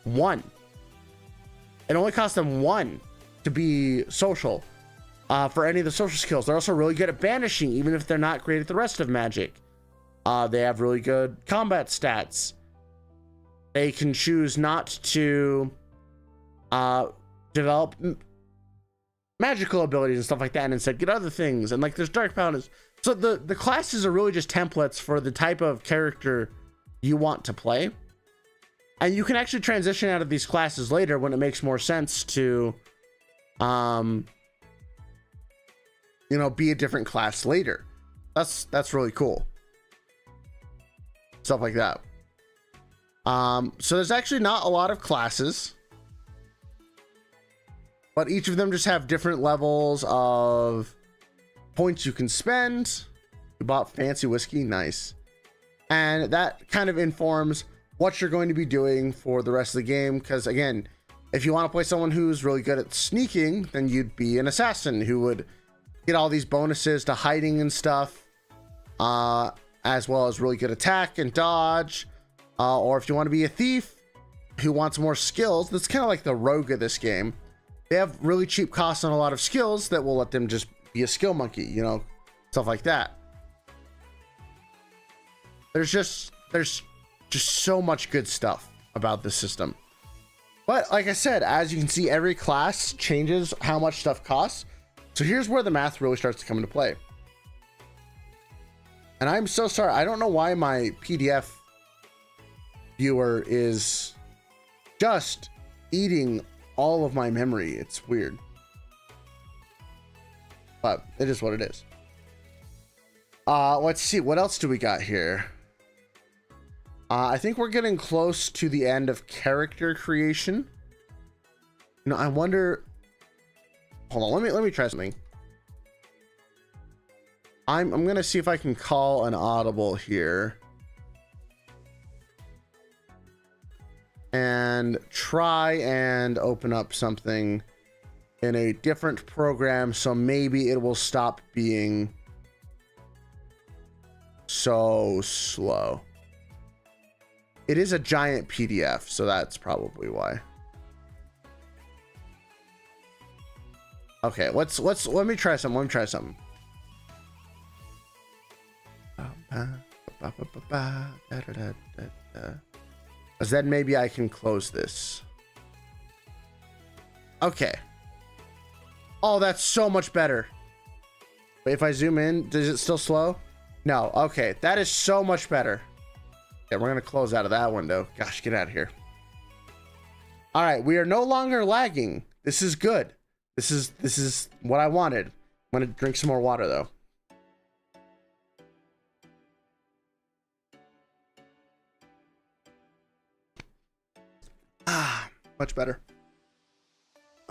Speaker 1: 1. It only costs them 1 to be social, for any of the social skills. They're also really good at banishing, even if they're not great at the rest of magic. They have really good combat stats. They can choose not to develop magical abilities and stuff like that, and instead get other things. And like there's dark paladins. So the classes are really just templates for the type of character you want to play. And you can actually transition out of these classes later when it makes more sense to, be a different class later. That's really cool. Stuff like that. So there's actually not a lot of classes, but each of them just have different levels of points you can spend. You bought fancy whiskey, nice. And that kind of informs what you're going to be doing for the rest of the game, because again, if you want to play someone who's really good at sneaking, then you'd be an assassin who would get all these bonuses to hiding and stuff, as well as really good attack and dodge. Or if you want to be a thief who wants more skills, that's kind of like the rogue of this game. They have really cheap costs on a lot of skills that will let them just be a skill monkey, stuff like that. There's just so much good stuff about this system. But like I said, as you can see, every class changes how much stuff costs. So here's where the math really starts to come into play. And I'm so sorry, I don't know why my PDF viewer is just eating all of my memory. It's weird, but it is what it is. Let's see, what else do we got here? I think we're getting close to the end of character creation. You know, I wonder. Hold on, let me try something. I'm gonna see if I can call an audible here and try and open up something in a different program, so maybe it will stop being so slow. It is a giant PDF, so that's probably why. Okay, let me try something. Let me try something. Because then maybe I can close this. Okay. Oh, that's so much better. Wait, if I zoom in, does it still slow? No. Okay, that is so much better. Okay, we're gonna close out of that window. Gosh, get out of here. All right, we are no longer lagging. This is good. This is what I wanted. I'm gonna drink some more water though. Ah, much better.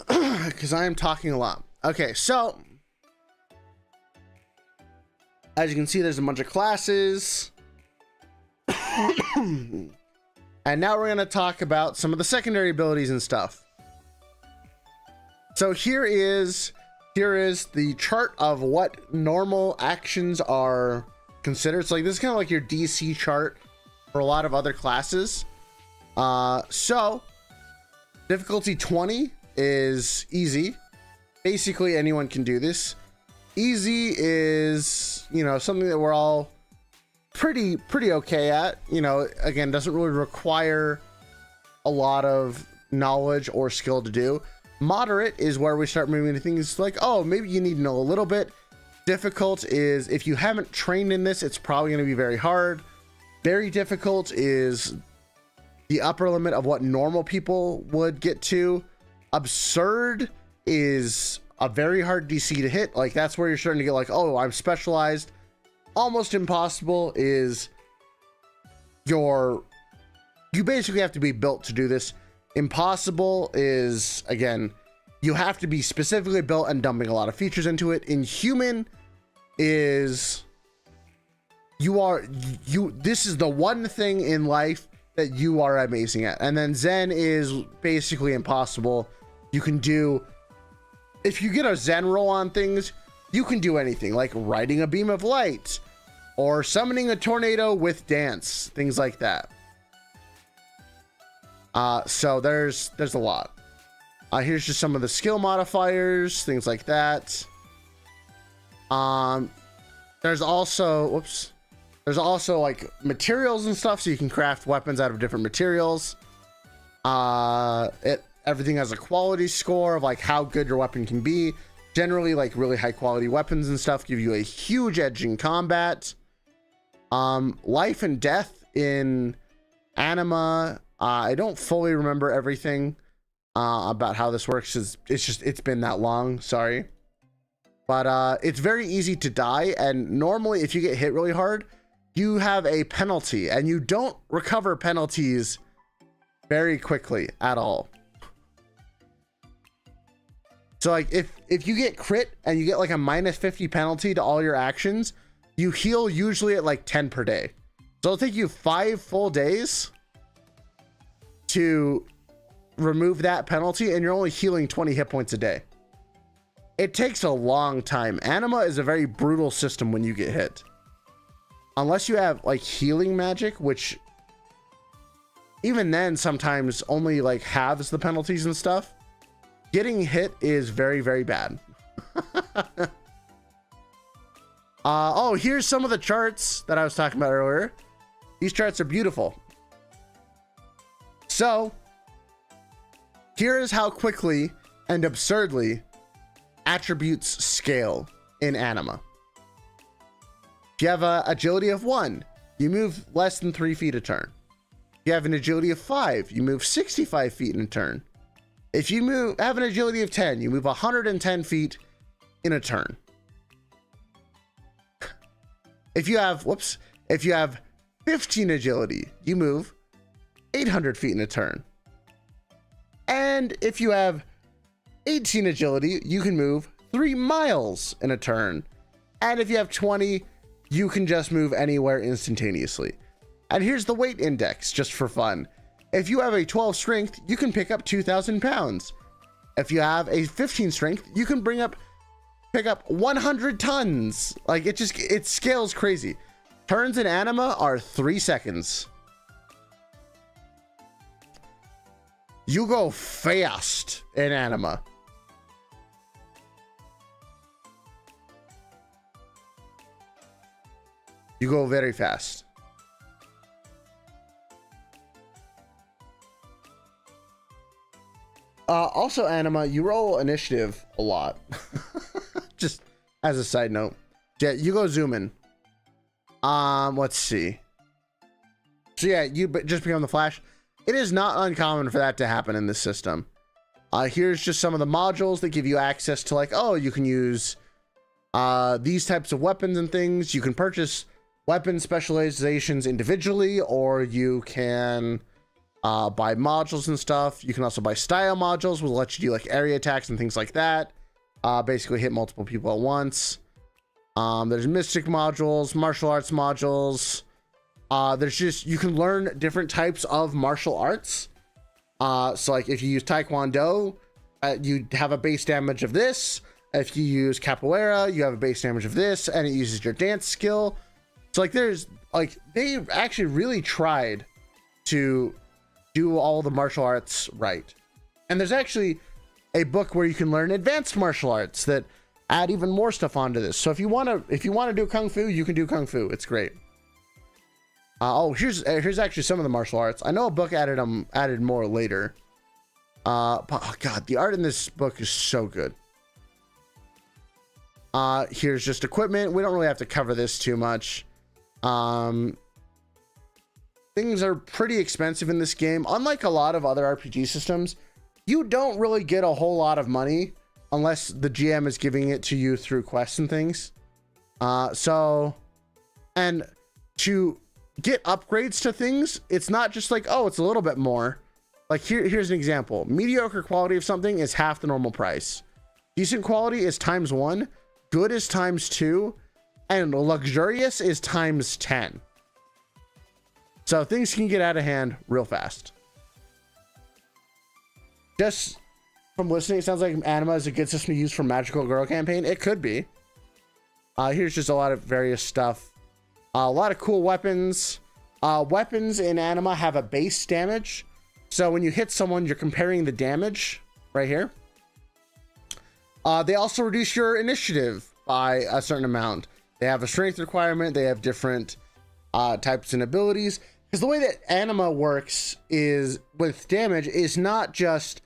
Speaker 1: Because I am talking a lot. Okay, so as you can see, there's a bunch of classes. And now we're going to talk about some of the secondary abilities and stuff. So here is the chart of what normal actions are considered. So like this is kind of like your DC chart for a lot of other classes. So difficulty 20 is easy. Basically anyone can do this. Easy is, you know, something that we're all pretty okay at. You know, again, doesn't really require a lot of knowledge or skill to do. Moderate is where we start moving into things like, oh, maybe you need to know a little bit. Difficult is, if you haven't trained in this, it's probably going to be very hard. Very difficult is the upper limit of what normal people would get to. Absurd is a very hard DC to hit. Like that's where you're starting to get like, oh, I'm specialized. Almost impossible is you basically have to be built to do this. Impossible is, again, you have to be specifically built and dumping a lot of features into it. Inhuman is this is the one thing in life that you are amazing at. And then Zen is basically impossible. You can do, if you get a Zen roll on things, you can do anything like riding a beam of light or summoning a tornado with dance, things like that. So there's a lot. Here's just some of the skill modifiers, things like that. There's also like materials and stuff, so you can craft weapons out of different materials. Everything has a quality score of like how good your weapon can be. Generally, like really high quality weapons and stuff give you a huge edge in combat. Life and death in Anima. I don't fully remember everything about how this works. It's been that long. Sorry. But it's very easy to die. And normally if you get hit really hard, you have a penalty and you don't recover penalties very quickly at all. So like if you get crit and you get like a -50 penalty to all your actions, you heal usually at like 10 per day. So it'll take you 5 full days to remove that penalty, and you're only healing 20 hit points a day. It takes a long time. Anima is a very brutal system when you get hit. Unless you have like healing magic, which even then sometimes only like halves the penalties and stuff. Getting hit is very, very bad. Oh, here's some of the charts that I was talking about earlier. These charts are beautiful. So here is how quickly and absurdly attributes scale in Anima. If you have an agility of 1, you move less than 3 feet a turn. If you have an agility of 5, you move 65 feet in a turn. If you have an agility of 10, you move 110 feet in a turn. if you have 15 agility, you move 800 feet in a turn. And if you have 18 agility, you can move 3 miles in a turn. And if you have 20, you can just move anywhere instantaneously. And here's the weight index, just for fun. If you have a 12 strength, you can pick up 2,000 pounds. If you have a 15 strength, you can pick up 100 tons. Like, it scales crazy. Turns in Anima are 3 seconds. You go fast in Anima. You go very fast. Also, Anima, you roll initiative a lot. Just as a side note. Yeah, you go zoom in. Let's see. So yeah, you just become the Flash. It is not uncommon for that to happen in this system. Here's just some of the modules that give you access to, like, oh, you can use these types of weapons and things. You can purchase weapon specializations individually, or you can buy modules and stuff. You can also buy style modules, which will let you do like area attacks and things like that. Basically hit multiple people at once. There's mystic modules, martial arts modules. There's just, you can learn different types of martial arts. So like if you use Taekwondo, you have a base damage of this. If you use Capoeira, you have a base damage of this, and it uses your dance skill. So like there's like, they actually really tried to do all the martial arts right. And there's actually a book where you can learn advanced martial arts that add even more stuff onto this. So if you want to do Kung Fu, you can do Kung Fu. It's great. Oh, here's actually some of the martial arts. I know a book added more later. But oh God, the art in this book is so good. Here's just equipment. We don't really have to cover this too much. Things are pretty expensive in this game. Unlike a lot of other RPG systems, you don't really get a whole lot of money unless the GM is giving it to you through quests and things. And to get upgrades to things, it's not just like, oh, it's a little bit more. Like here's an example. Mediocre quality of something is half the normal price. Decent quality is ×1. Good is ×2. And luxurious is ×10. So things can get out of hand real fast. Just from listening, it sounds like Anima is a good system to use for Magical Girl campaign. It could be. Here's just a lot of various stuff. A lot of cool weapons. Weapons in Anima have a base damage. So when you hit someone, you're comparing the damage right here. They also reduce your initiative by a certain amount. They have a strength requirement. They have different types and abilities. Because the way that Anima works is with damage is not just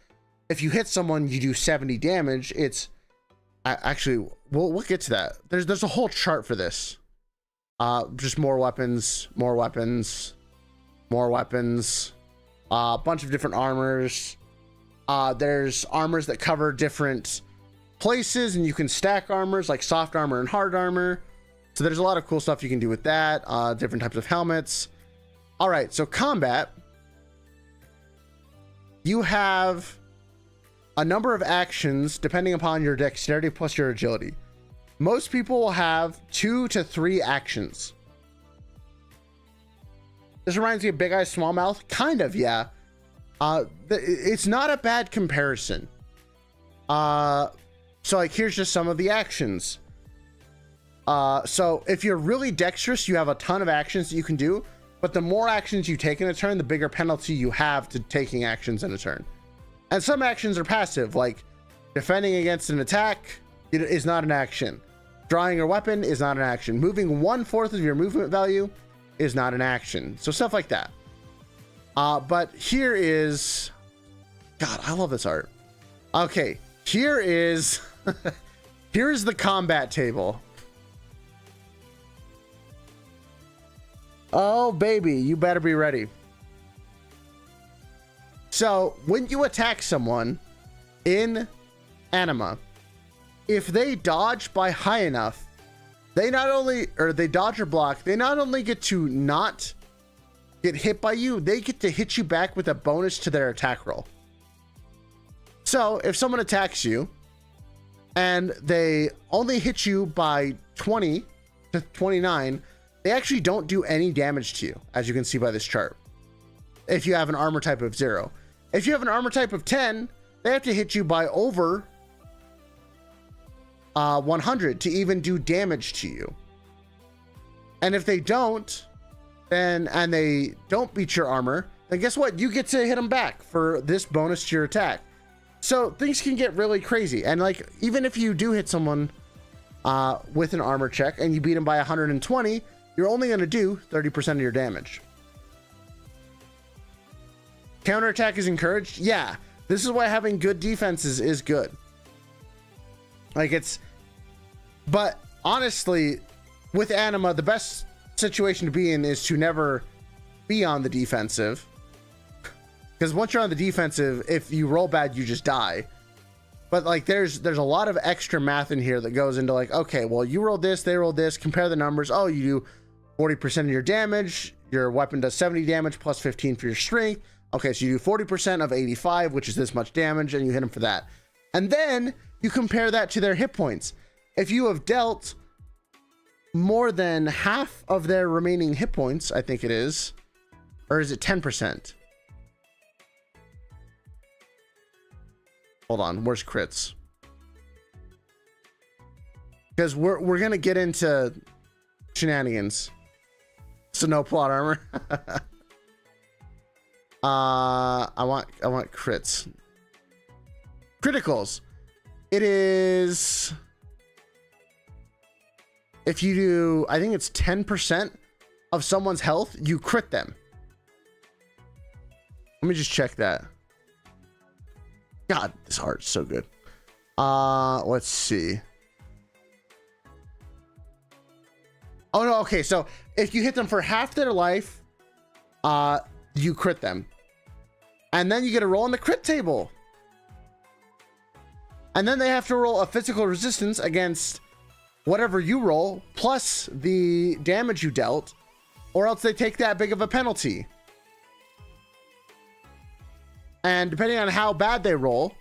Speaker 1: if you hit someone, you do 70 damage. It's actually, we'll get to that. There's a whole chart for this. Just more weapons, more weapons, more weapons, a bunch of different armors. There's armors that cover different places, and you can stack armors like soft armor and hard armor. So there's a lot of cool stuff you can do with that. Different types of helmets. All right, so combat. You have a number of actions depending upon your dexterity plus your agility. Most people will have 2 to 3 actions. This reminds me of Big Eyes Small Mouth. Kind of, yeah. It's not a bad comparison. So like, here's just some of the actions. So if you're really dexterous, you have a ton of actions that you can do, but the more actions you take in a turn, the bigger penalty you have to taking actions in a turn. And some actions are passive, like defending against an attack is not an action. Drawing your weapon is not an action. Moving 1/4 of your movement value is not an action. So stuff like that. But here is, God, I love this art. Okay, here is, here's the combat table. Oh, baby, you better be ready. So when you attack someone in Anima, if they dodge by high enough, they not only, or they dodge or block, they not only get to not get hit by you, they get to hit you back with a bonus to their attack roll. So if someone attacks you and they only hit you by 20 to 29, they actually don't do any damage to you, as you can see by this chart. If you have an armor type of 0. If you have an armor type of 10, they have to hit you by over 100 to even do damage to you. And if they don't, then, and they don't beat your armor, then guess what? You get to hit them back for this bonus to your attack. So things can get really crazy. And like, even if you do hit someone with an armor check and you beat them by 120, you're only going to do 30% of your damage. Counterattack is encouraged. Yeah, this is why having good defenses is good. Like but honestly, with Anima, the best situation to be in is to never be on the defensive. Because once you're on the defensive, if you roll bad, you just die. But like, there's a lot of extra math in here that goes into like, okay, well, you rolled this, they rolled this, compare the numbers. Oh, you do 40% of your damage. Your weapon does 70 damage plus 15 for your strength. Okay, so you do 40% of 85, which is this much damage, and you hit them for that. And then you compare that to their hit points. If you have dealt more than half of their remaining hit points, I think it is, or is it 10%? Hold on, where's crits? Because we're gonna get into shenanigans. So no plot armor. I want crits. Criticals. It is, if you do, I think it's 10% of someone's health, you crit them. Let me just check that. God, this art's so good. Let's see. Oh no, okay, so if you hit them for half their life, you crit them. And then you get a roll on the crit table. And then they have to roll a physical resistance against whatever you roll, plus the damage you dealt, or else they take that big of a penalty. And depending on how bad they roll,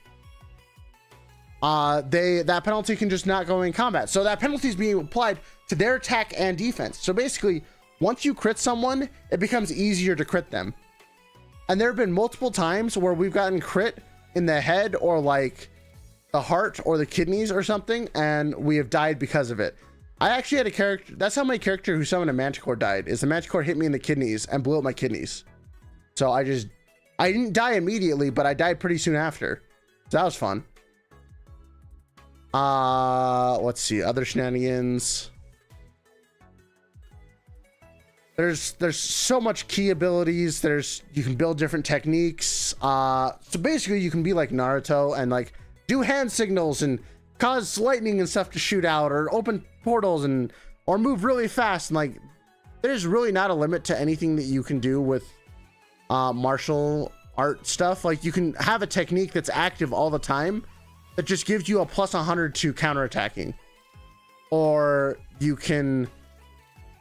Speaker 1: that penalty can just not go in combat. So that penalty is being applied to their attack and defense. So basically, once you crit someone, it becomes easier to crit them. And there have been multiple times where we've gotten crit in the head or like the heart or the kidneys or something, and we have died because of it. I actually had a character, that's how my character who summoned a manticore died, is the manticore hit me in the kidneys and blew up my kidneys. So I didn't die immediately, but I died pretty soon after. So that was fun. Let's see, other shenanigans. There's so much key abilities. You can build different techniques. So basically you can be like Naruto and like do hand signals and cause lightning and stuff to shoot out, or open portals or move really fast. And like, there's really not a limit to anything that you can do with martial art stuff. Like, you can have a technique that's active all the time that just gives you a plus 100 to counterattacking, or you can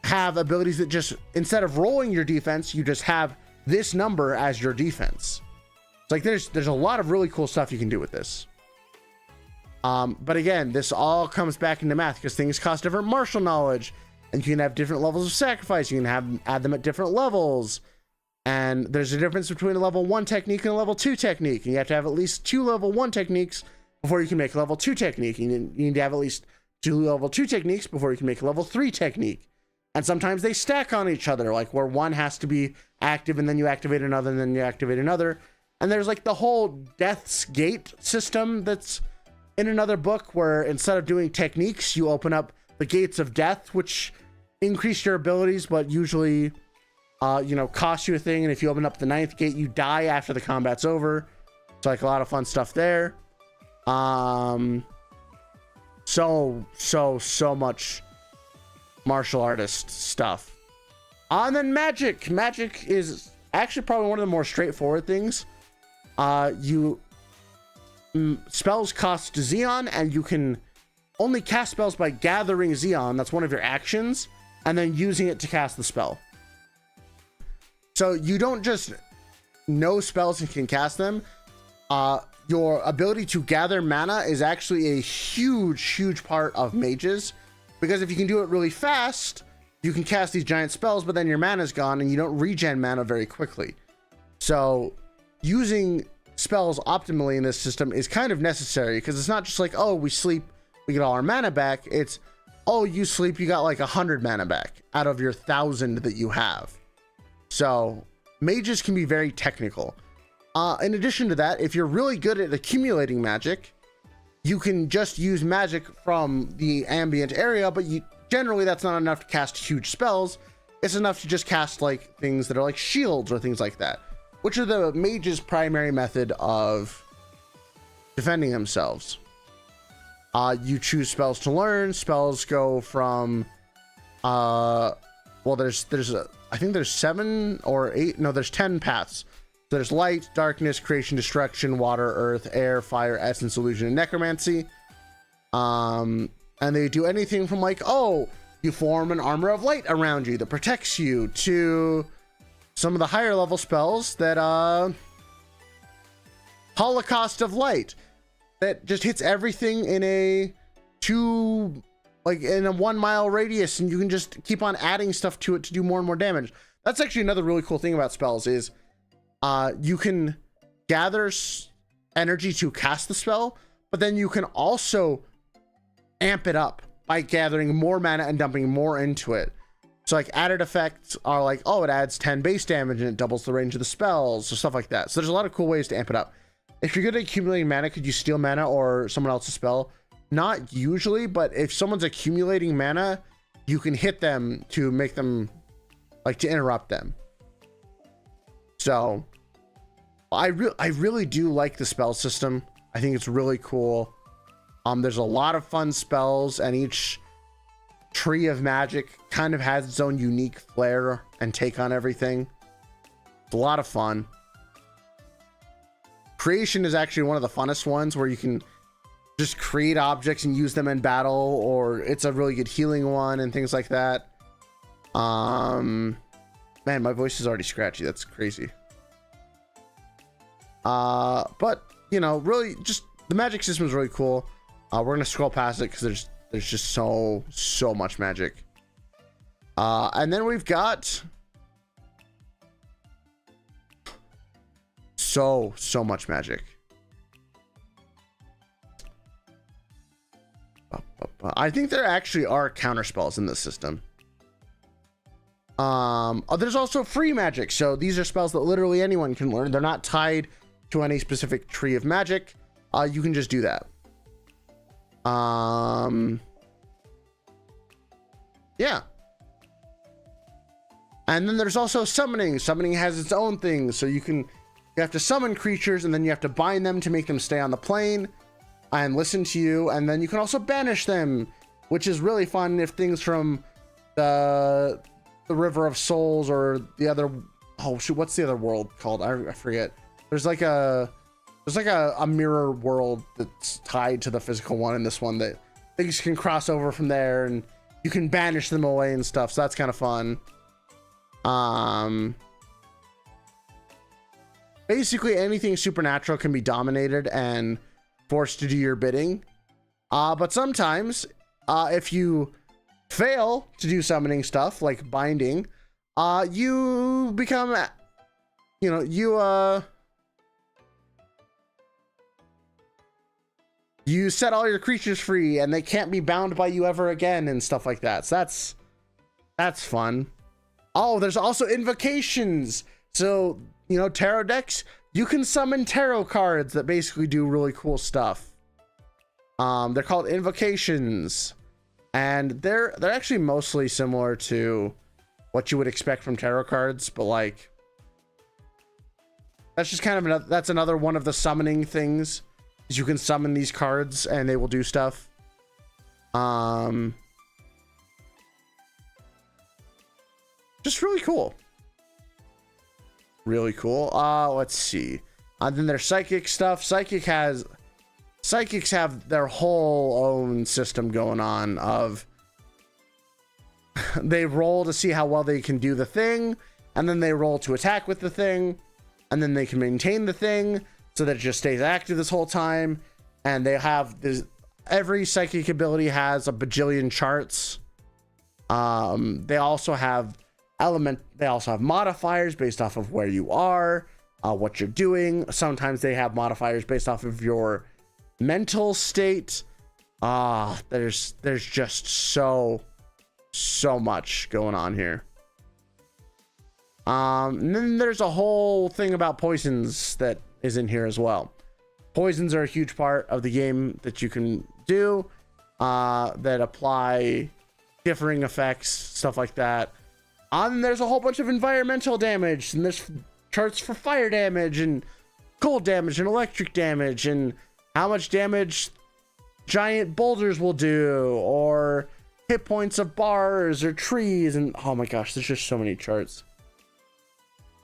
Speaker 1: have abilities that just, instead of rolling your defense, you just have this number as your defense. It's like there's a lot of really cool stuff you can do with this. But again, this all comes back into math because things cost different martial knowledge, and you can have different levels of sacrifice. You can add them at different levels. And there's a difference between a level 1 technique and a level 2 technique. And you have to have at least 2 level 1 techniques before you can make a level 2 technique. You need to have at least 2 level 2 techniques before you can make a level 3 technique. And sometimes they stack on each other, like where one has to be active and then you activate another and then you activate another. And there's like the whole Death's Gate system that's in another book, where instead of doing techniques, you open up the gates of death, which increase your abilities, but usually, cost you a thing. And if you open up the 9th gate, you die after the combat's over. It's like a lot of fun stuff there. So much martial artist stuff. And then magic. Magic is actually probably one of the more straightforward things. Spells cost Xeon, and you can only cast spells by gathering Xeon. That's one of your actions, and then using it to cast the spell. So you don't just know spells and can cast them. Your ability to gather mana is actually a huge part of mages, because if you can do it really fast, you can cast these giant spells, but then your mana is gone and you don't regen mana very quickly. So using spells optimally in this system is kind of necessary, because it's not just like, oh, we sleep, we get all our mana back. It's, oh, you sleep, you got like 100 mana back out of your 1,000 that you have. So mages can be very technical. In addition to that, if you're really good at accumulating magic, you can just use magic from the ambient area, but generally that's not enough to cast huge spells. It's enough to just cast like things that are like shields or things like that, which are the mage's primary method of defending themselves. You choose spells to learn. Spells go from, well, I think there's 7 or 8. No, there's 10 paths. So there's light, darkness, creation, destruction, water, earth, air, fire, essence, illusion, and necromancy. And they do anything from like, oh, you form an armor of light around you that protects you, to some of the higher level spells that Holocaust of Light, that just hits everything in a 1 mile radius, and you can just keep on adding stuff to it to do more and more damage. That's actually another really cool thing about spells is you can gather energy to cast the spell, but then you can also amp it up by gathering more mana and dumping more into it. So like added effects are like, oh, it adds 10 base damage and it doubles the range of the spells, or stuff like that. So there's a lot of cool ways to amp it up. If you're good at accumulating mana, could you steal mana or someone else's spell? Not usually, but if someone's accumulating mana, you can hit them to make them, like, to interrupt them. So I really do like the spell system. I think it's really cool. There's a lot of fun spells, and each tree of magic kind of has its own unique flair and take on everything. It's a lot of fun. Creation is actually one of the funnest ones, where you can just create objects and use them in battle, or it's a really good healing one and things like that. Man, my voice is already scratchy. That's crazy. But you know, really, just the magic system is really cool. We're gonna scroll past it because there's just so much magic. And then we've got so much magic. I think there actually are counter spells in this system. There's also free magic. So these are spells that literally anyone can learn. They're not tied to any specific tree of magic. You can just do that. Yeah. And then there's also summoning. Summoning has its own thing. So you have to summon creatures, and then you have to bind them to make them stay on the plane and listen to you. And then you can also banish them, which is really fun if things from the River of Souls or the other, oh shoot, what's the other world called? I forget. There's like a mirror world that's tied to the physical one in this one, that things can cross over from there and you can banish them away and stuff. So that's kind of fun. Basically anything supernatural can be dominated and forced to do your bidding. But sometimes, if you fail to do summoning stuff like binding, you become, you set all your creatures free and they can't be bound by you ever again and stuff like that. So that's fun. Oh, there's also invocations. So, tarot decks, you can summon tarot cards that basically do really cool stuff. They're called invocations, and they're actually mostly similar to what you would expect from tarot cards, but like, that's just kind of that's another one of the summoning things, is you can summon these cards and they will do stuff. Just really cool. Really cool. Let's see. Then there's psychic stuff. Psychic has psychics have their whole own system going on of they roll to see how well they can do the thing, and then they roll to attack with the thing, and then they can maintain the thing so that it just stays active this whole time. And they have this, every psychic ability has a bajillion charts. They also have modifiers based off of where you are, what you're doing. Sometimes they have modifiers based off of your mental state. There's just so much going on here. And then there's a whole thing about poisons that is in here as well. Poisons are a huge part of the game that you can do, that apply differing effects, stuff like that. And there's a whole bunch of environmental damage, and there's charts for fire damage and cold damage and electric damage, and how much damage giant boulders will do, or hit points of bars or trees. And oh my gosh, there's just so many charts.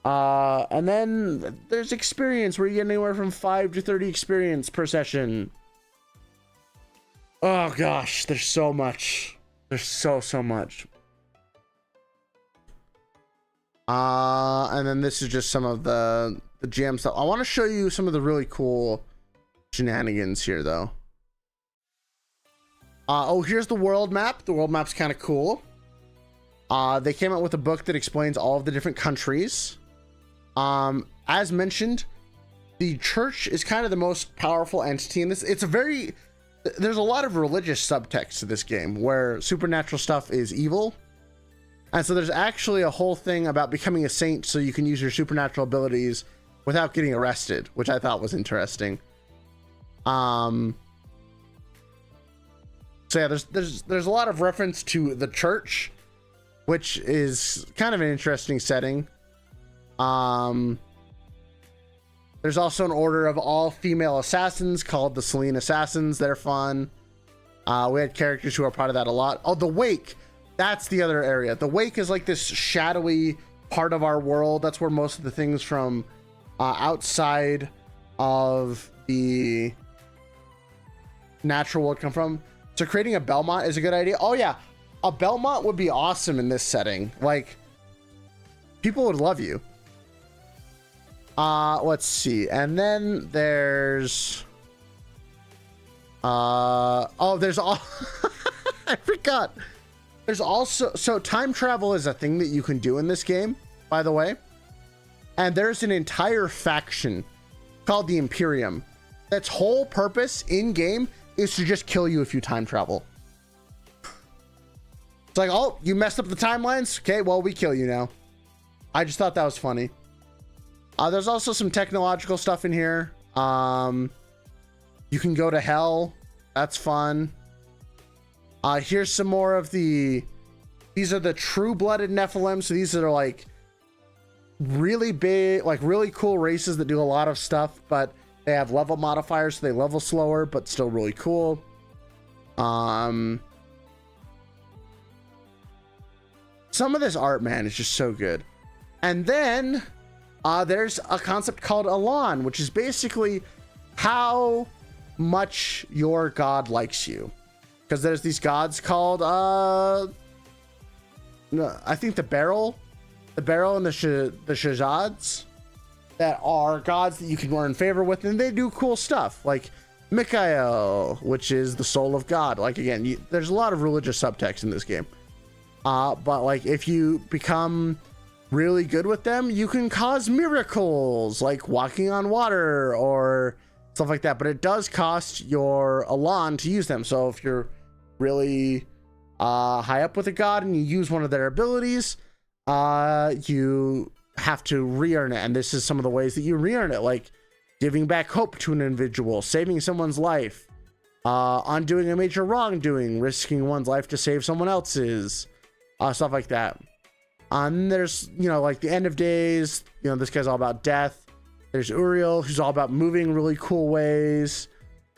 Speaker 1: And then there's experience, where you get anywhere from 5 to 30 experience per session. Oh gosh, there's so much. There's so much. And then this is just some of the GM stuff. I want to show you some of the really cool shenanigans here, though. Here's the world map. The world map's kind of cool. They came out with a book that explains all of the different countries. As mentioned, the church is kind of the most powerful entity in this. There's a lot of religious subtext to this game, where supernatural stuff is evil. And so there's actually a whole thing about becoming a saint so you can use your supernatural abilities without getting arrested, which I thought was interesting. So yeah, there's a lot of reference to the church, which is kind of an interesting setting. There's also an order of all female assassins called the Selene Assassins. They're fun. We had characters who are part of that a lot. Oh, the Wake. That's the other area. The Wake is like this shadowy part of our world. That's where most of the things from outside of the natural world come from. So creating a Belmont is a good idea. Oh yeah, a Belmont would be awesome in this setting. Like, people would love you. Let's see. And then there's there's all I forgot. There's also, so time travel is a thing that you can do in this game, by the way. And there's an entire faction called the Imperium. That's whole purpose in game is to just kill you if you time travel. It's like, oh, you messed up the timelines? Okay, well, we kill you now. I just thought that was funny. There's also some technological stuff in here. You can go to hell. That's fun. Here's some more of these are the true-blooded Nephilim. So these are like really big, like really cool races that do a lot of stuff, but they have level modifiers, so they level slower, but still really cool. Some of this art, man, is just so good. And then there's a concept called Elan, which is basically how much your god likes you. Because there's these gods called, I think the Barrel and the Shazads, that are gods that you can earn favor with, and they do cool stuff. Like Mikael, which is the soul of God. Like, again, there's a lot of religious subtext in this game. But like, if you become really good with them, you can cause miracles, like walking on water or stuff like that. But it does cost your Elan to use them. So if you're really high up with a god and you use one of their abilities, you have to re-earn it. And this is some of the ways that you re-earn it, like giving back hope to an individual, saving someone's life, undoing a major wrongdoing, risking one's life to save someone else's, stuff like that. And there's, like the End of Days, this guy's all about death. There's Uriel, who's all about moving really cool ways.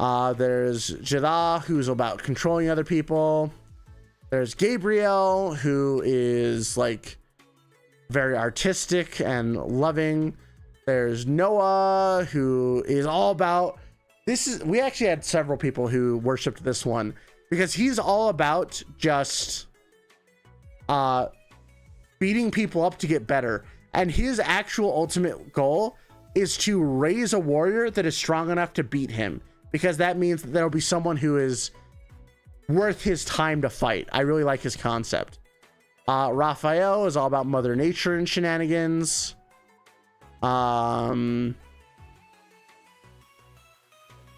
Speaker 1: There's Jada, who's about controlling other people. There's Gabriel, who is like very artistic and loving. There's Noah, who is all about we actually had several people who worshiped this one because he's all about just beating people up to get better. And his actual ultimate goal is to raise a warrior that is strong enough to beat him, because that means that there'll be someone who is worth his time to fight. I really like his concept. Raphael is all about Mother Nature and shenanigans.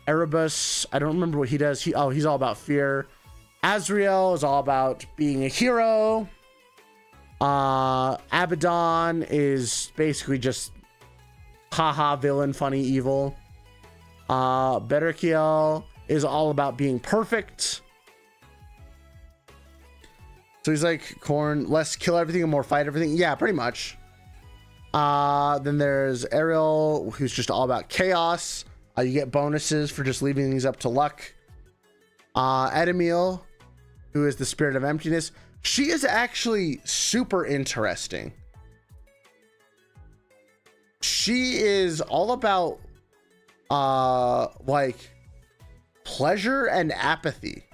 Speaker 1: Erebus, I don't remember what he does. He's all about fear. Azrael is all about being a hero. Abaddon is basically just haha villain, funny, evil. Betterkiel is all about being perfect. So he's like Korn, less kill everything and more fight everything. Yeah, pretty much. Then there's Ariel, who's just all about chaos. You get bonuses for just leaving things up to luck. Edemiel, who is the spirit of emptiness. She is actually super interesting. She is all about like pleasure and apathy.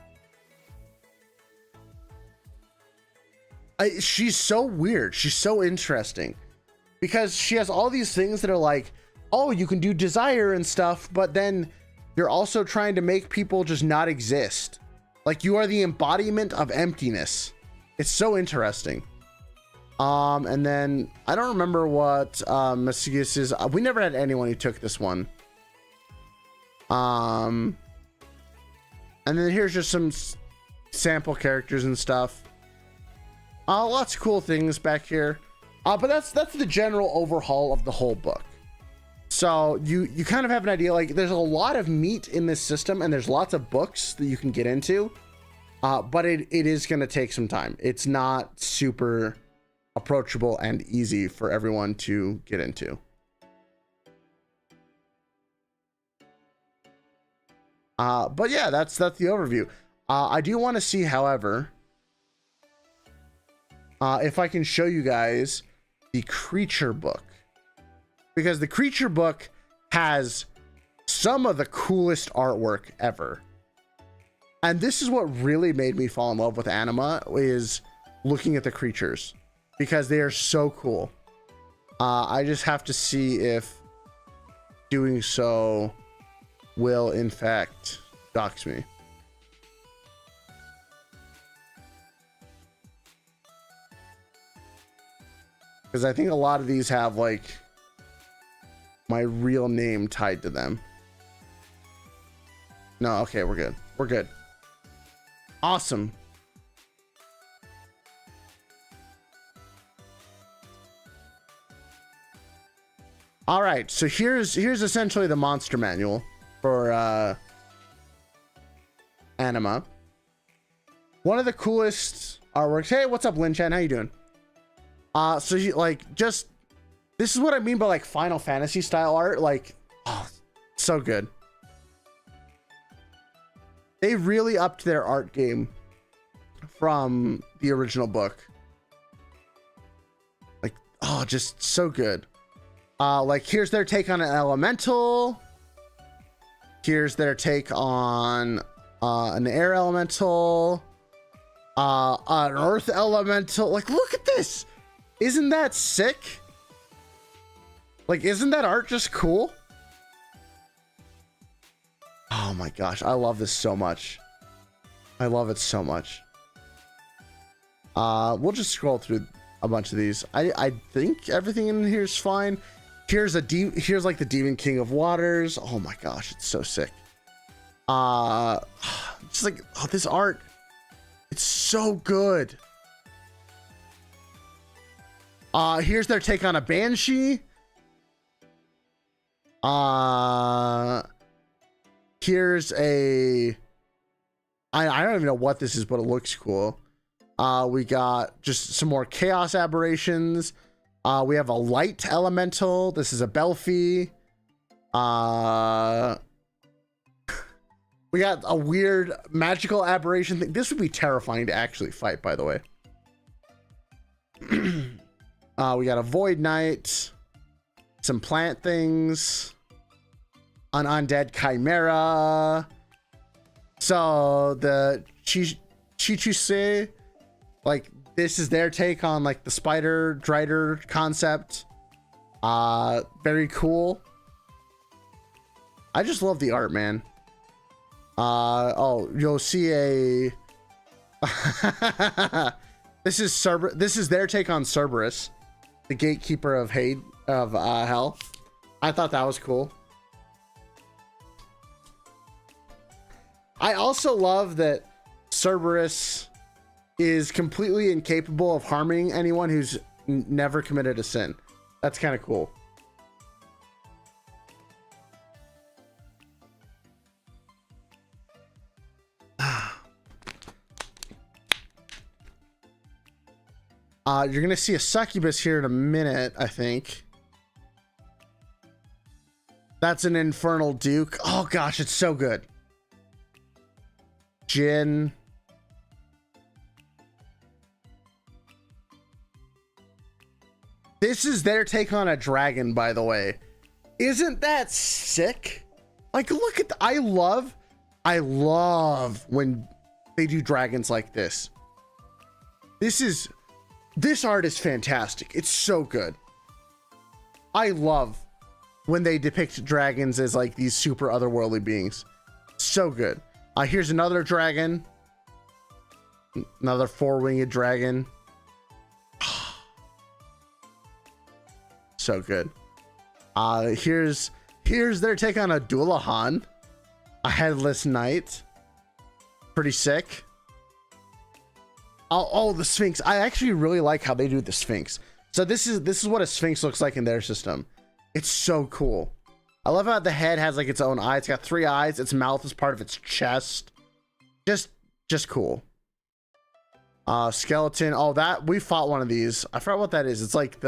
Speaker 1: She's so weird. She's so interesting because she has all these things that are like, oh, you can do desire and stuff, but then you're also trying to make people just not exist. Like, you are the embodiment of emptiness. It's so interesting. And then I don't remember what Masigus is. We never had anyone who took this one. And then here's just some sample characters and stuff. Lots of cool things back here. But that's the general overhaul of the whole book. So you kind of have an idea, like there's a lot of meat in this system and there's lots of books that you can get into. But it is going to take some time. It's not super approachable and easy for everyone to get into. But yeah, that's the overview. I do want to see, however, if I can show you guys the creature book, because the creature book has some of the coolest artwork ever. And this is what really made me fall in love with Anima, is looking at the creatures, because they are so cool. I just have to see if doing so will in fact dox me. Because I think a lot of these have like my real name tied to them. No, okay, we're good. We're good. Awesome. All right, so here's essentially the monster manual for Anima. One of the coolest artworks. Hey, what's up, Lin Chan? How you doing? So you like just this is what I mean by like Final Fantasy style art. Like, oh, so good. They really upped their art game from the original book. Like, oh, just so good. Like, here's their take on an elemental. Here's their take on an air elemental. An earth elemental. Like, look at this. Isn't that sick? Like, isn't that art just cool? Oh my gosh, I love this so much. I love it so much. We'll just scroll through a bunch of these. I think everything in here is fine. Here's like the Demon King of Waters. Oh my gosh, it's so sick. Just like, oh, this art, it's so good. Here's their take on a Banshee. Here's a I don't even know what this is, but it looks cool. We got just some more chaos aberrations. We have a light elemental. This is a Belfi. We got a weird magical aberration thing. This would be terrifying to actually fight, by the way. We got a Void Knight, some plant things. an undead chimera. So the Chichuse, like this is their take on like the spider drider concept. Very cool. I just love the art, man. Oh, you'll see a this is their take on Cerberus, the gatekeeper of hell. I thought that was cool. I also love that Cerberus is completely incapable of harming anyone who's never committed a sin. That's kind of cool. You're gonna see a succubus here in a minute, I think. That's an infernal duke. Oh gosh, it's so good. Jinn. This is their take on a dragon, by the way. Isn't that sick? Like, look at I love when they do dragons like this. This art is fantastic. It's so good. I love when they depict dragons as like these super otherworldly beings. So good. Here's another dragon. Another four-winged dragon. So good. Here's their take on a Dullahan, a headless knight. Pretty sick. Oh, the Sphinx. I actually really like how they do the Sphinx. So this is what a Sphinx looks like in their system. It's so cool. I love how the head has like its own eye. It's got 3 eyes. Its mouth is part of its chest. Just cool. Skeleton. Oh, that we fought one of these. I forgot what that is. It's like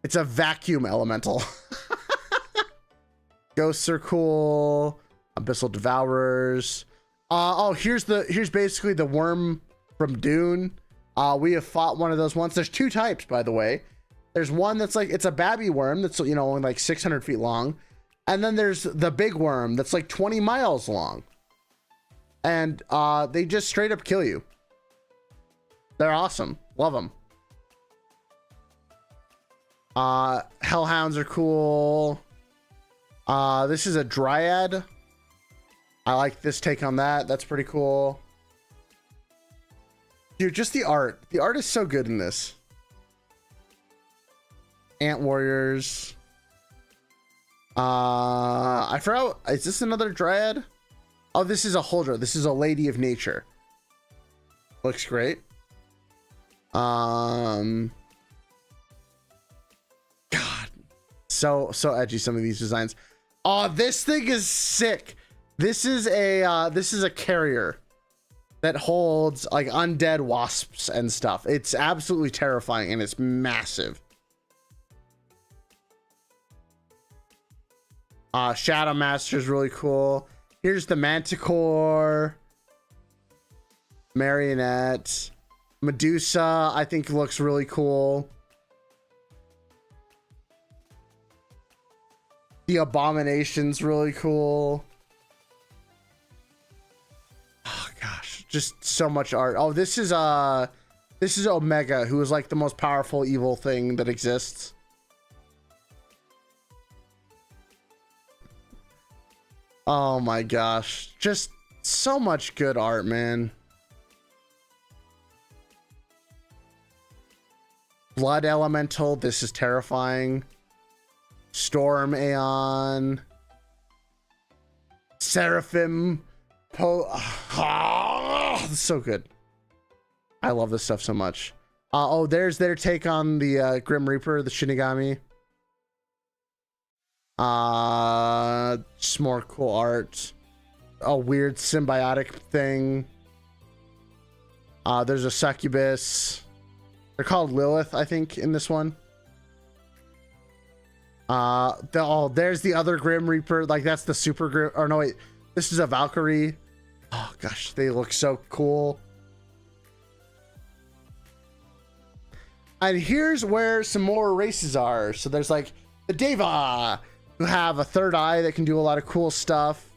Speaker 1: it's a vacuum elemental. Ghosts are cool. Abyssal Devourers. Oh, here's basically the worm from Dune. We have fought one of those once. There's 2 types, by the way. There's one that's like, it's a babby worm that's, you know, only like 600 feet long. And then there's the big worm that's like 20 miles long. And they just straight up kill you. They're awesome. Love them. Hellhounds are cool. This is a dryad. I like this take on that. That's pretty cool. Dude, just the art. The art is so good in this. Ant warriors. I forgot. Is this another dryad? Oh, this is a Huldra. This is a lady of nature. Looks great. God, so edgy, some of these designs. Oh, this thing is sick. This is a carrier that holds like undead wasps and stuff. It's absolutely terrifying and it's massive. Shadow Master is really cool. Here's the Manticore. Marionette. Medusa, I think looks really cool. The Abomination's really cool. Oh gosh, just so much art. Oh, this is Omega, who is like the most powerful evil thing that exists. Oh my gosh, just so much good art, man. Blood Elemental, this is terrifying. Storm Aeon. Seraphim. So good. I love this stuff so much. Oh, there's their take on the Grim Reaper, the Shinigami. Just more cool art. A weird symbiotic thing. There's a succubus. They're called Lilith, I think, in this one. There's the other Grim Reaper. Like, that's the super Grim. Or no, wait. This is a Valkyrie. Oh, gosh. They look so cool. And here's where some more races are. So there's like the Deva, who have a third eye that can do a lot of cool stuff.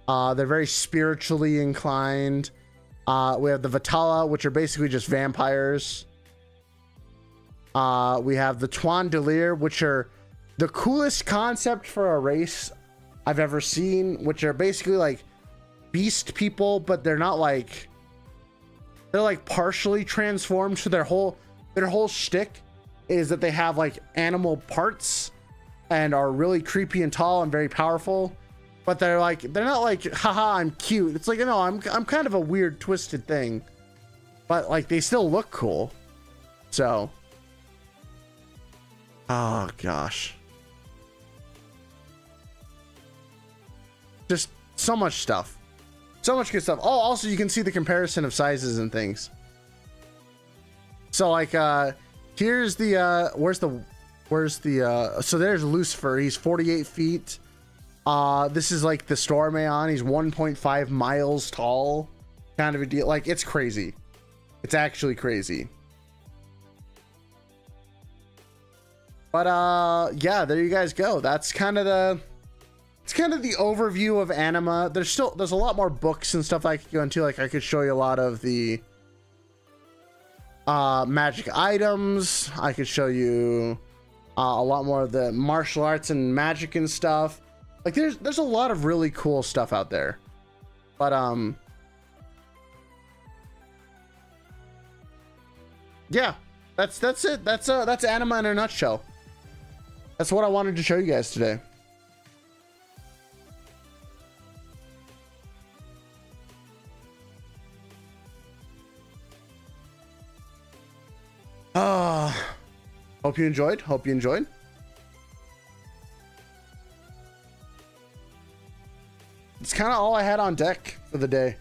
Speaker 1: They're very spiritually inclined. We have the Vitala, which are basically just vampires. We have the Twandelir, which are the coolest concept for a race I've ever seen, which are basically like beast people, but they're not like, they're like partially transformed. So their whole shtick is that they have like animal parts and are really creepy and tall and very powerful, but they're not like, haha, I'm cute. It's like, no, I'm kind of a weird twisted thing, but like they still look cool. So, oh gosh, just so much stuff, so much good stuff. Oh, also you can see the comparison of sizes and things. So like, here's the, so there's Lucifer. He's 48 feet. This is like the Stormaeon. He's 1.5 miles tall, kind of a deal. Like, it's crazy. It's actually crazy. But, yeah, there you guys go. That's kind of the, it's kind of the overview of Anima. There's a lot more books and stuff I could go into. Like, I could show you a lot of the, magic items. I could show you a lot more of the martial arts and magic and stuff. Like there's a lot of really cool stuff out there, but yeah, that's it. That's Anima in a nutshell. That's what I wanted to show you guys today. Hope you enjoyed. It's kind of all I had on deck for the day.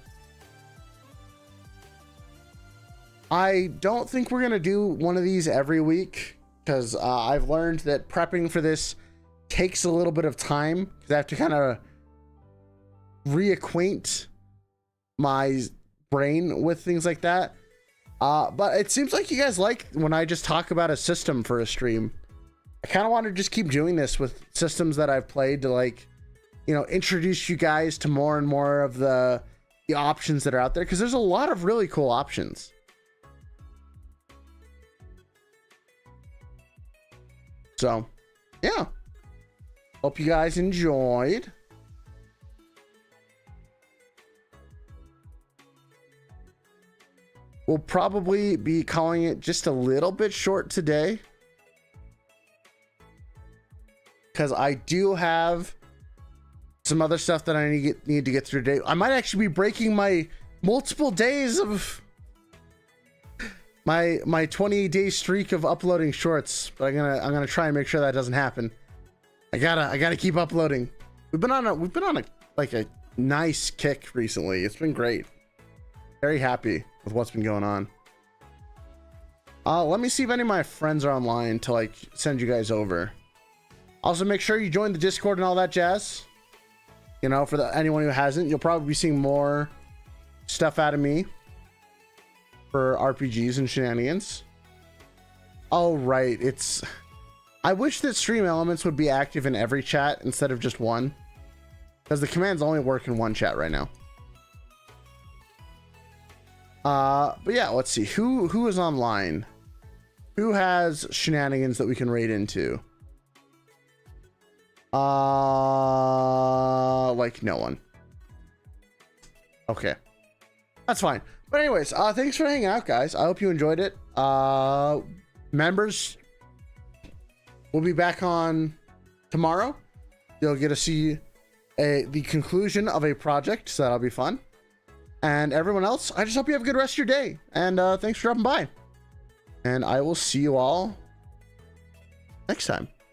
Speaker 1: I don't think we're gonna do one of these every week, because I've learned that prepping for this takes a little bit of time, because I have to kind of reacquaint my brain with things like that. But it seems like you guys like when I just talk about a system for a stream. I kind of want to just keep doing this with systems that I've played to, like, you know, introduce you guys to more and more of the options that are out there, because there's a lot of really cool options. So, yeah. Hope you guys enjoyed. We'll probably be calling it just a little bit short today, because I do have some other stuff that I need to get through today. I might actually be breaking my multiple days of my 28-day streak of uploading shorts, but I'm gonna try and make sure that doesn't happen. I gotta keep uploading. We've been on a like a nice kick recently. It's been great. Very happy with what's been going on. Let me see if any of my friends are online to like send you guys over. Also, make sure you join the Discord and all that jazz. You know, for anyone who hasn't, you'll probably be seeing more stuff out of me for RPGs and shenanigans. Oh, right. I wish that Stream Elements would be active in every chat instead of just one, because the commands only work in one chat right now. But yeah, let's see who is online, who has shenanigans that we can raid into. Like no one. Okay, that's fine. But anyways, thanks for hanging out, guys. I hope you enjoyed it. Members, we'll be back on tomorrow. You'll get to see the conclusion of a project, so that'll be fun. And everyone else, I just hope you have a good rest of your day. And thanks for dropping by. And I will see you all next time.